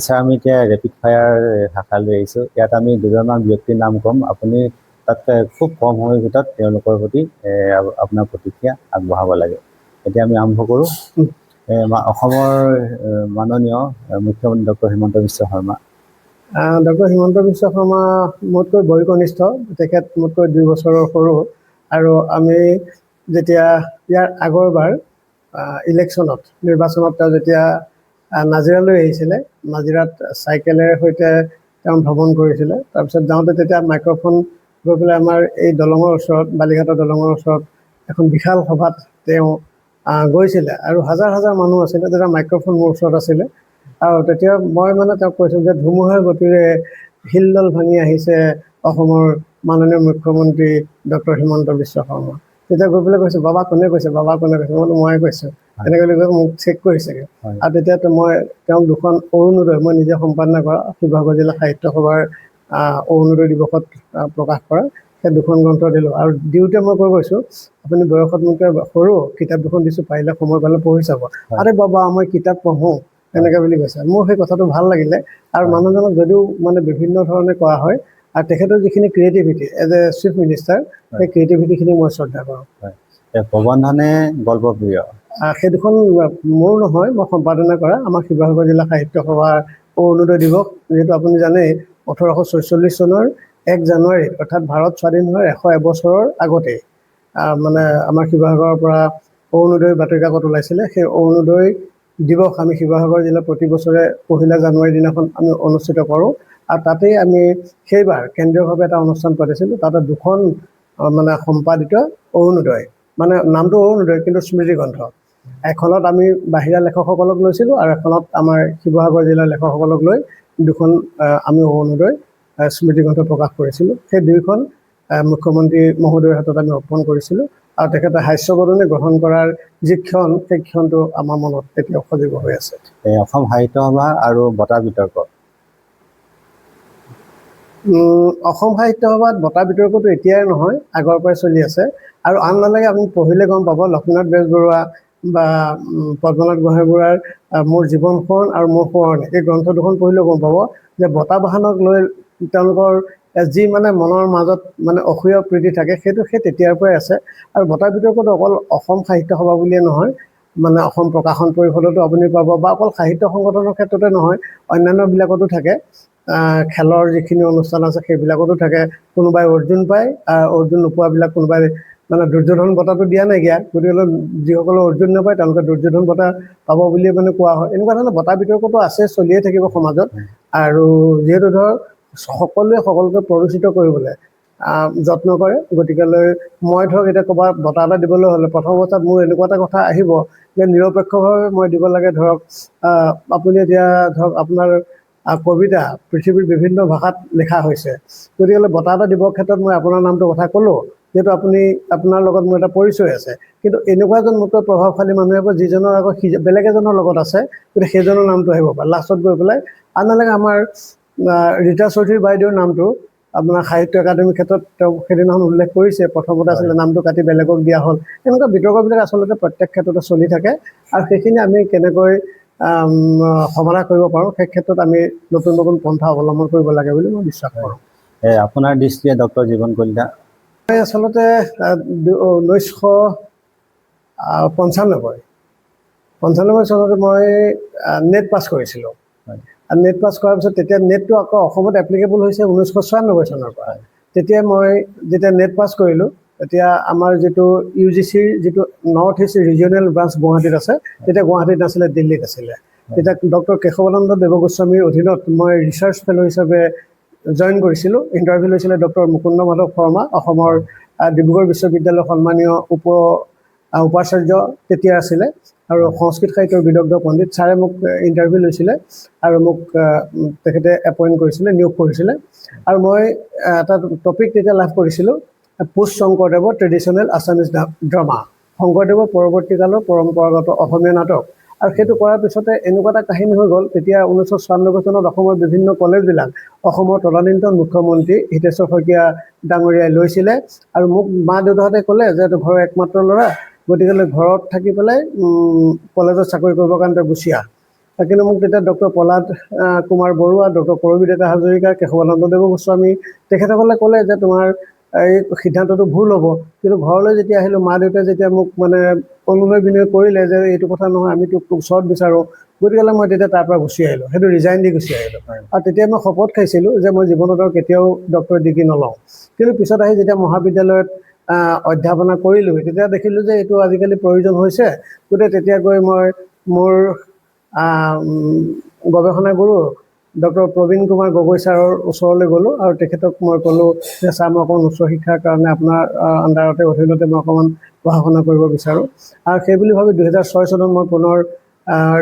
ছাৰ, আমি এতিয়া ৰেপিড ফায়াৰ শাখালৈ আহিছোঁ। ইয়াত আমি দুজনমান ব্যক্তিৰ নাম ক'ম, আপুনি তাত খুব কম সময়ৰ ভিতৰত তেওঁলোকৰ প্ৰতি আপোনাৰ প্ৰতিক্ৰিয়া আগবঢ়াব লাগে। এতিয়া আমি আৰম্ভ কৰোঁ। অসমৰ মাননীয় মুখ্যমন্ত্ৰী ডক্টৰ হিমন্ত বিশ্ব শৰ্মা। ডক্টৰ হিমন্ত বিশ্ব শৰ্মা মোতকৈ বয়োকনিষ্ঠ, তেখেত মোতকৈ 2 বছৰৰ সৰু, আৰু আমি যেতিয়া ইয়াৰ আগৰবাৰ ইলেকশ্যনত নিৰ্বাচনত তেওঁ যেতিয়া নাজিৰালৈ আহিছিলে, নাজিৰাত চাইকেলেৰে সৈতে তেওঁ ভ্ৰমণ কৰিছিলে। তাৰপিছত যাওঁতে তেতিয়া মাইক্ৰফোন গৈ পেলাই আমাৰ এই দলঙৰ ওচৰত, বালিঘাটৰ দলঙৰ ওচৰত এখন বিশাল সভাত তেওঁ গৈছিলে, আৰু হাজাৰ হাজাৰ মানুহ আছিলে। তেতিয়া মাইক্ৰফোন মোৰ ওচৰত আছিলে, আৰু তেতিয়া মই মানে তেওঁক কৈছোঁ যে ধুমুহাৰ গতিৰে শিলডাল ভাঙি আহিছে অসমৰ মাননীয় মুখ্যমন্ত্ৰী ডক্টৰ হিমন্ত বিশ্ব শৰ্মা। তেতিয়া গৈ পেলাই কৈছোঁ, বাবা কোনে কৈছে, বাবা কোনে কৈছে? মই বোলো ময়ে কৈছোঁ। এনেকৈ বুলি কৈ মোক চেক কৰিছেগৈ। আৰু তেতিয়া মই তেওঁক 2খন অৰুণোদয়, মই নিজে সম্পাদনা কৰা শিৱসাগৰ জিলা সাহিত্য সভাৰ অৰুণোদয় দিৱসত প্ৰকাশ কৰা সেই 2খন গ্ৰন্থ দিলোঁ। আৰু দিওঁতে মই কৈ গৈছোঁ, আপুনি বয়সত মোতকৈ সৰু, কিতাপ 2খন দিছোঁ, পাৰিলে সময় পালে পঢ়ি চাব। আৰে বাবা, মই কিতাপ পঢ়োঁ, এনেকৈ বুলি কৈছে। মোৰ সেই কথাটো ভাল লাগিলে। আৰু মানুহজনক যদিও মানে বিভিন্ন ধৰণে কোৱা হয়, আৰু তেখেতৰ যিখিনি creativity as a chief minister, সেই ক্ৰিয়েটিভিটিখিনি মই শ্ৰদ্ধা কৰোঁ। প্ৰবন্ধনে গল্পপ্ৰিয়? সেই 2খন মোৰ নহয়, মই সম্পাদনা কৰা আমাৰ শিৱসাগৰ জিলা সাহিত্য সভাৰ অৰুণোদয় দিৱস। যিহেতু আপুনি জানেই 1846 চনৰ 1 জানুৱাৰীত, অৰ্থাৎ ভাৰত স্বাধীন হোৱাৰ 101 বছৰৰ আগতেই মানে আমাৰ শিৱসাগৰৰ পৰা অৰুণোদয় বাতৰি কাকত ওলাইছিলে। সেই অৰুণোদয় দিৱস আমি শিৱসাগৰ জিলা প্ৰতি বছৰে 1 জানুৱাৰীৰ দিনাখন আমি অনুষ্ঠিত কৰোঁ, আৰু তাতেই আমি সেইবাৰ কেন্দ্ৰীয়ভাৱে এটা অনুষ্ঠান পাতিছিলোঁ। তাতে 2খন মানে সম্পাদিত অৰুণোদয়, মানে নামটো অৰুণোদয় কিন্তু স্মৃতি গ্ৰন্থ। এখনত আমি বাহিৰা লেখকসকলক লৈছিলোঁ, আৰু এখনত আমাৰ শিৱসাগৰ জিলাৰ লেখকসকলক লৈ 2খন আমি অৰুণোদয় স্মৃতি গ্ৰন্থ প্ৰকাশ কৰিছিলোঁ। সেই 2খন মুখ্যমন্ত্ৰী মহোদয়ৰ হাতত আমি অৰ্পণ কৰিছিলোঁ, আৰু তেখেতে হাস্যবদনে গ্ৰহণ কৰাৰ যি ক্ষণ, সেই ক্ষণটো আমাৰ মনত এতিয়াও সজীৱ হৈ আছে। অসম সাহিত্য সভা আৰু বঁটা বিতৰ্ক? অসম সাহিত্য সভাত বঁটা বিতৰ্কটো এতিয়াই নহয়, আগৰ পৰাই চলি আছে। আৰু আন নালাগে, আপুনি পঢ়িলে গম পাব, লক্ষ্মীনাথ বেজবৰুৱা বা পদ্মনাথ গোহাঁই বৰুৱাৰ মোৰ জীৱনখন আৰু মোৰ সোঁৱৰণি, এই গ্ৰন্থ দুখন পঢ়িলেও গম পাব যে বঁটা বাহনক লৈ তেওঁলোকৰ যি মানে মনৰ মাজত মানে অসূয়া প্ৰীতি থাকে, সেইটো সেই তেতিয়াৰ পৰাই আছে। আৰু বঁটা বিতৰ্কটো অকল অসম সাহিত্য সভা বুলিয়ে নহয়, মানে অসম প্ৰকাশন পৰিষদতো আপুনি পাব, বা অকল সাহিত্য সংগঠনৰ ক্ষেত্ৰতে নহয়, অন্যান্যবিলাকতো থাকে। খেলৰ যিখিনি অনুষ্ঠান আছে সেইবিলাকতো থাকে। কোনোবাই অৰ্জুন পায়, অৰ্জুন নোপোৱাবিলাক কোনোবাই মানে দুৰ্যোধন বঁটাটো দিয়া নাইকিয়া, গতিকে যিসকলে অৰ্জুন নাপায় তেওঁলোকে দুৰ্যোধন বঁটা পাব বুলিয়ে মানে কোৱা হয়। এনেকুৱা ধৰণৰ বঁটা বিতৰ্কটো আছে, চলিয়ে থাকিব সমাজত। আৰু যিহেতু ধৰক সকলোৱে সকলোকে প্ৰৰোচিত কৰিবলৈ যত্ন কৰে, গতিকেলৈ মই ধৰক এতিয়া ক'ৰবাত বঁটা এটা দিবলৈ হ'লে প্ৰথম অৱস্থাত মোৰ এনেকুৱা এটা কথা আহিব যে নিৰপেক্ষভাৱে মই দিব লাগে। ধৰক আপুনি এতিয়া ধৰক আপোনাৰ কবিতা পৃথিৱীৰ বিভিন্ন ভাষাত লিখা হৈছে, গতিকে বঁটা এটা দিবৰ ক্ষেত্ৰত মই আপোনাৰ নামটো কথা ক'লোঁ, যিহেতু আপোনাৰ লগত মোৰ এটা পৰিচয় আছে। কিন্তু এনেকুৱা এজন মোতকৈ প্ৰভাৱশালী মানুহ আকৌ যিজনৰ আকৌ বেলেগ এজনৰ লগত আছে, গতিকে সেইজনৰ নামটো আহিব পাৰে। লাষ্টত গৈ পেলাই আন নালাগে, আমাৰ ৰীতা চৌধুৰী বাইদেউৰ নামটো আপোনাৰ সাহিত্য একাডেমীৰ ক্ষেত্ৰত তেওঁ সেইদিনাখন উল্লেখ কৰিছে, প্ৰথমতে আছিলে নামটো কাটি বেলেগক দিয়া হ'ল। এনেকুৱা বিতৰ্কবিলাক আচলতে প্ৰত্যেক ক্ষেত্ৰতে চলি থাকে। আৰু সেইখিনি আমি কেনেকৈ সমাধান কৰিব পাৰোঁ, সেই ক্ষেত্ৰত আমি নতুন নতুন পন্থা অৱলম্বন কৰিব লাগে বুলি মই বিশ্বাস কৰোঁ। আপোনাৰ দৃষ্টিয়ে ডক্টৰ জীৱন কলিতা? মই আচলতে 1995 চনতে মই নেট পাছ কৰিছিলোঁ। নেট পাছ কৰাৰ পিছত তেতিয়া নেটটো আকৌ অসমত এপ্লিকেবল হৈছে 1996 চনৰ পৰা। তেতিয়া মই যেতিয়া নেট পাছ কৰিলোঁ, তেতিয়া আমাৰ যিটো UGCৰ যিটো নৰ্থ ইষ্ট ৰিজিয়নেল ব্ৰাঞ্চ গুৱাহাটীত আছে, তেতিয়া গুৱাহাটীত নাছিলে, দিল্লীত আছিলে। তেতিয়া ডক্টৰ কেশৱানন্দ দেৱগোস্বামীৰ অধীনত মই ৰিচাৰ্চ ফেল' হিচাপে জইন কৰিছিলোঁ। ইণ্টাৰভিউ লৈছিলে ডক্টৰ মুকুন্দ মাধৱ শৰ্মা, অসমৰ ডিব্ৰুগড় বিশ্ববিদ্যালয়ৰ সন্মানীয় উপাচাৰ্য তেতিয়া আছিলে, আৰু সংস্কৃত সাহিত্যৰ বিদগ্ধ পণ্ডিত। ছাৰে মোক ইণ্টাৰভিউ লৈছিলে আৰু মোক তেখেতে এপইণ্ট কৰিছিলে, নিয়োগ কৰিছিলে। আৰু মই এটা টপিক তেতিয়া লাভ কৰিছিলোঁ, পোষ্ট শংকৰদেৱৰ ট্ৰেডিশ্যনেল আছামিজ ড্ৰামা, শংকৰদেৱৰ পৰৱৰ্তীকালৰ পৰম্পৰাগত অসমীয়া নাটক। আৰু সেইটো কৰাৰ পিছতে এনেকুৱা এটা কাহিনী হৈ গ'ল, তেতিয়া 1996 চনত অসমৰ বিভিন্ন কলেজবিলাক অসমৰ তদানীন্তন মুখ্যমন্ত্ৰী হিতেশ্বৰ শইকীয়া ডাঙৰীয়াই লৈছিলে। আৰু মোক মা দেউতাহঁতে ক'লে যে এইটো ঘৰৰ একমাত্ৰ ল'ৰা, গতিকে ঘৰত থাকি পেলাই কলেজত চাকৰি কৰিবৰ কাৰণে তই গুচি আহ। কিন্তু মোক তেতিয়া ডক্টৰ প্ৰহ্লাদ কুমাৰ বৰুৱা, ডক্টৰ কৰবী ডেকা হাজৰিকা, কেশৱানন্দ দেৱগোস্বামী তেখেতসকলে ক'লে যে তোমাৰ এই সিদ্ধান্তটো ভুল হ'ব। কিন্তু ঘৰলৈ যেতিয়া আহিলোঁ, মা দেউতাই যেতিয়া মোক মানে অনুনয় বিনয় কৰিলে যে এইটো কথা নহয়, আমি তোক ওচৰত বিচাৰোঁ, গতিকে মই তেতিয়া তাৰ পৰা গুচি আহিলোঁ, সেইটো ৰিজাইন দি গুচি আহিলোঁ। আৰু তেতিয়া মই শপত খাইছিলোঁ যে মই জীৱনত আৰু কেতিয়াও ডক্টৰ ডিগ্ৰী নলওঁ। কিন্তু পিছত আহি যেতিয়া মহাবিদ্যালয়ত অধ্যাপনা কৰিলোঁ, তেতিয়া দেখিলোঁ যে এইটো আজিকালি প্ৰয়োজন হৈছে। গতিকে তেতিয়া গৈ মই মোৰ গৱেষণা গুৰু ডক্টৰ প্ৰবীণ কুমাৰ গগৈ ছাৰৰ ওচৰলৈ গ'লোঁ আৰু তেখেতক মই ক'লোঁ যে ছাৰ, মই অকণমান উচ্চ শিক্ষাৰ কাৰণে আপোনাৰ আণ্ডাৰতে অধীনতে মই অকণমান পঢ়া শুনা কৰিব বিচাৰোঁ। আৰু সেই বুলি ভাবি 2006 চনত মই পুনৰ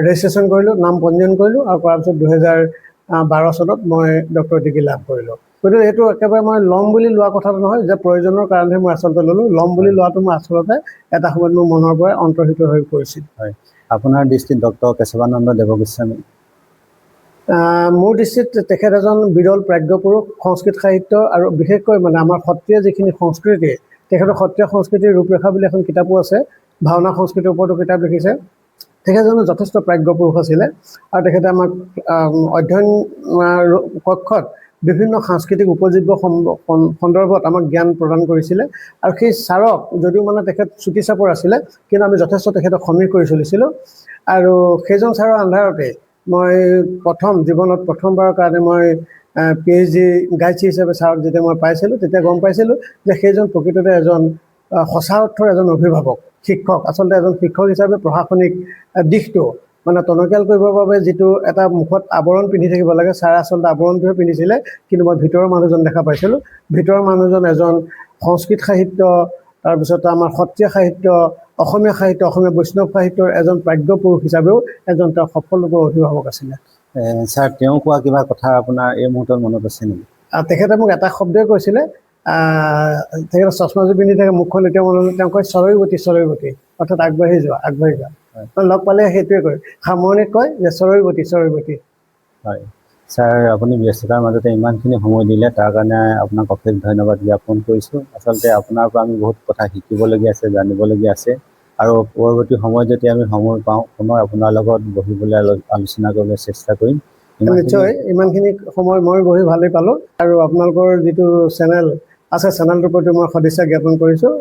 ৰেজিষ্ট্ৰেশ্যন কৰিলোঁ, নাম পঞ্জীয়ন কৰিলোঁ, আৰু কৰাৰ পিছত 2012 চনত মই ডক্টৰ ডিগ্ৰী লাভ কৰিলোঁ। গতিকে এইটো একেবাৰে মই ল'ম বুলি লোৱা কথাটো নহয়, যে প্ৰয়োজনৰ কাৰণেহে মই আচলতে ল'লোঁ। ল'ম বুলি লোৱাটো মই আচলতে এটা সময়ত মোৰ মনৰ পৰাই অন্তৰ্হিত হৈ পৰিছিল। হয়, আপোনাৰ দৃষ্টিত ডক্টৰ কেশৱানন্দ দেৱগোস্বামী? মোৰ দৃষ্টিত তেখেত এজন বিৰল প্ৰাজ্ঞ পুৰুষ। সংস্কৃত সাহিত্য আৰু বিশেষকৈ মানে আমাৰ সত্ৰীয়া যিখিনি সংস্কৃতি, তেখেতৰ সত্ৰীয়া সংস্কৃতিৰ ৰূপৰেখা বুলি এখন কিতাপো আছে, ভাওনা সংস্কৃতিৰ ওপৰতো কিতাপ লিখিছে। তেখেতজনো যথেষ্ট প্ৰাজ্ঞ পুৰুষ আছিলে, আৰু তেখেতে আমাক অধ্যয়ন কক্ষত বিভিন্ন সাংস্কৃতিক উপজীব্য সন্দৰ্ভত আমাক জ্ঞান প্ৰদান কৰিছিলে। আৰু সেই ছাৰক যদিও মানে তেখেত চুটি চাপৰ আছিলে, কিন্তু আমি যথেষ্ট তেখেতক সমীহ কৰি চলিছিলোঁ। আৰু সেইজন ছাৰৰ আন্ধাৰতে মই জীৱনত প্ৰথমবাৰৰ কাৰণে মই PhD গাইড হিচাপে ছাৰক যেতিয়া মই পাইছিলোঁ, তেতিয়া গম পাইছিলোঁ যে সেইজন প্ৰকৃততে এজন সঁচা অৰ্থৰ এজন অভিভাৱক, শিক্ষক। আচলতে এজন শিক্ষক হিচাপে প্ৰশাসনিক দিশটো মানে টনকিয়াল কৰিবৰ বাবে যিটো এটা মুখত আৱৰণ পিন্ধি থাকিব লাগে, ছাৰে আচলতে আৱৰণটোহে পিন্ধিছিলে, কিন্তু মই ভিতৰৰ মানুহজন দেখা পাইছিলোঁ। ভিতৰৰ মানুহজন এজন সংস্কৃত সাহিত্য, তাৰপিছত আমাৰ সত্ৰীয়া সাহিত্য, অসমীয়া সাহিত্য, অসমীয়া বৈষ্ণৱ সাহিত্যৰ এজন প্ৰাজ্ঞ পুৰুষ হিচাপেও এজন তেওঁ সফল লোকৰ অভিভাৱক আছিলে। ছাৰ, তেওঁ কোৱা কিবা কথা আপোনাৰ এই মুহূৰ্তত মনত আছে নেকি? তেখেতে মোক এটা শব্দই কৈছিলে, তেখেতে চশমাযোৰ পিন্ধি থাকে, মুখখন এতিয়া মনত আছে, তেওঁ কয় চৰৈৱতী, চৰৈৱতী, অৰ্থাৎ আগবাঢ়ি যোৱা, লগ পালে সেইটোৱে কয়, সামৰণিত কয় যে চৰৈৱতী, চৰৈৱতী। হয়, ছাৰ আপুনি ব্যস্ততাৰ মাজতে ইমানখিনি সময় দিলে তাৰ কাৰণে আপোনাক অশেষ ধন্যবাদ জ্ঞাপন কৰিছোঁ। আচলতে আপোনাৰ পৰা আমি বহুত কথা শিকিবলগীয়া আছে, জানিবলগীয়া আছে, আৰু পৰৱৰ্তী সময়ত যদি আমি সময় পাওঁ পুনৰ আপোনাৰ লগত বহিবলৈ আলোচনা কৰিবলৈ চেষ্টা কৰিম। নিশ্চয় ইমানখিনি সময় মই বহি ভালেই পালোঁ, আৰু আপোনালোকৰ যিটো চেনেল আছে চেনেলটোৰ প্ৰতি মই সদিচ্ছা জ্ঞাপন কৰিছোঁ।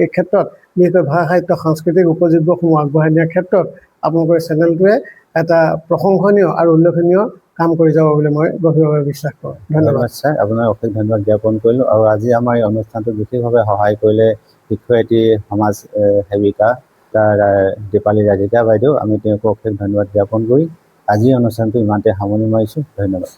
এই ক্ষেত্ৰত বিশেষকৈ ভাষা সাহিত্য সাংস্কৃতিক উপযোগ্যসমূহ আগবঢ়াই নিয়াৰ ক্ষেত্ৰত আপোনালোকৰ চেনেলটোৱে এটা প্ৰশংসনীয় আৰু উল্লেখনীয় কাম কৰি যাব বুলি মই গভীৰভাৱে বিশ্বাস কৰোঁ। ধন্যবাদ ছাৰ, আপোনাক অশেষ ধন্যবাদ জ্ঞাপন কৰিলোঁ। আৰু আজি আমাৰ এই অনুষ্ঠানটো বিশেষভাৱে সহায় কৰিলে শিক্ষয়িত্ৰী সমাজ সেৱিকা দীপালী ৰাধিকা বাইদেউ, আমি তেওঁকো অশেষ ধন্যবাদ জ্ঞাপন কৰি আজি অনুষ্ঠানটো ইমানতে সামৰণি মাৰিছোঁ। ধন্যবাদ।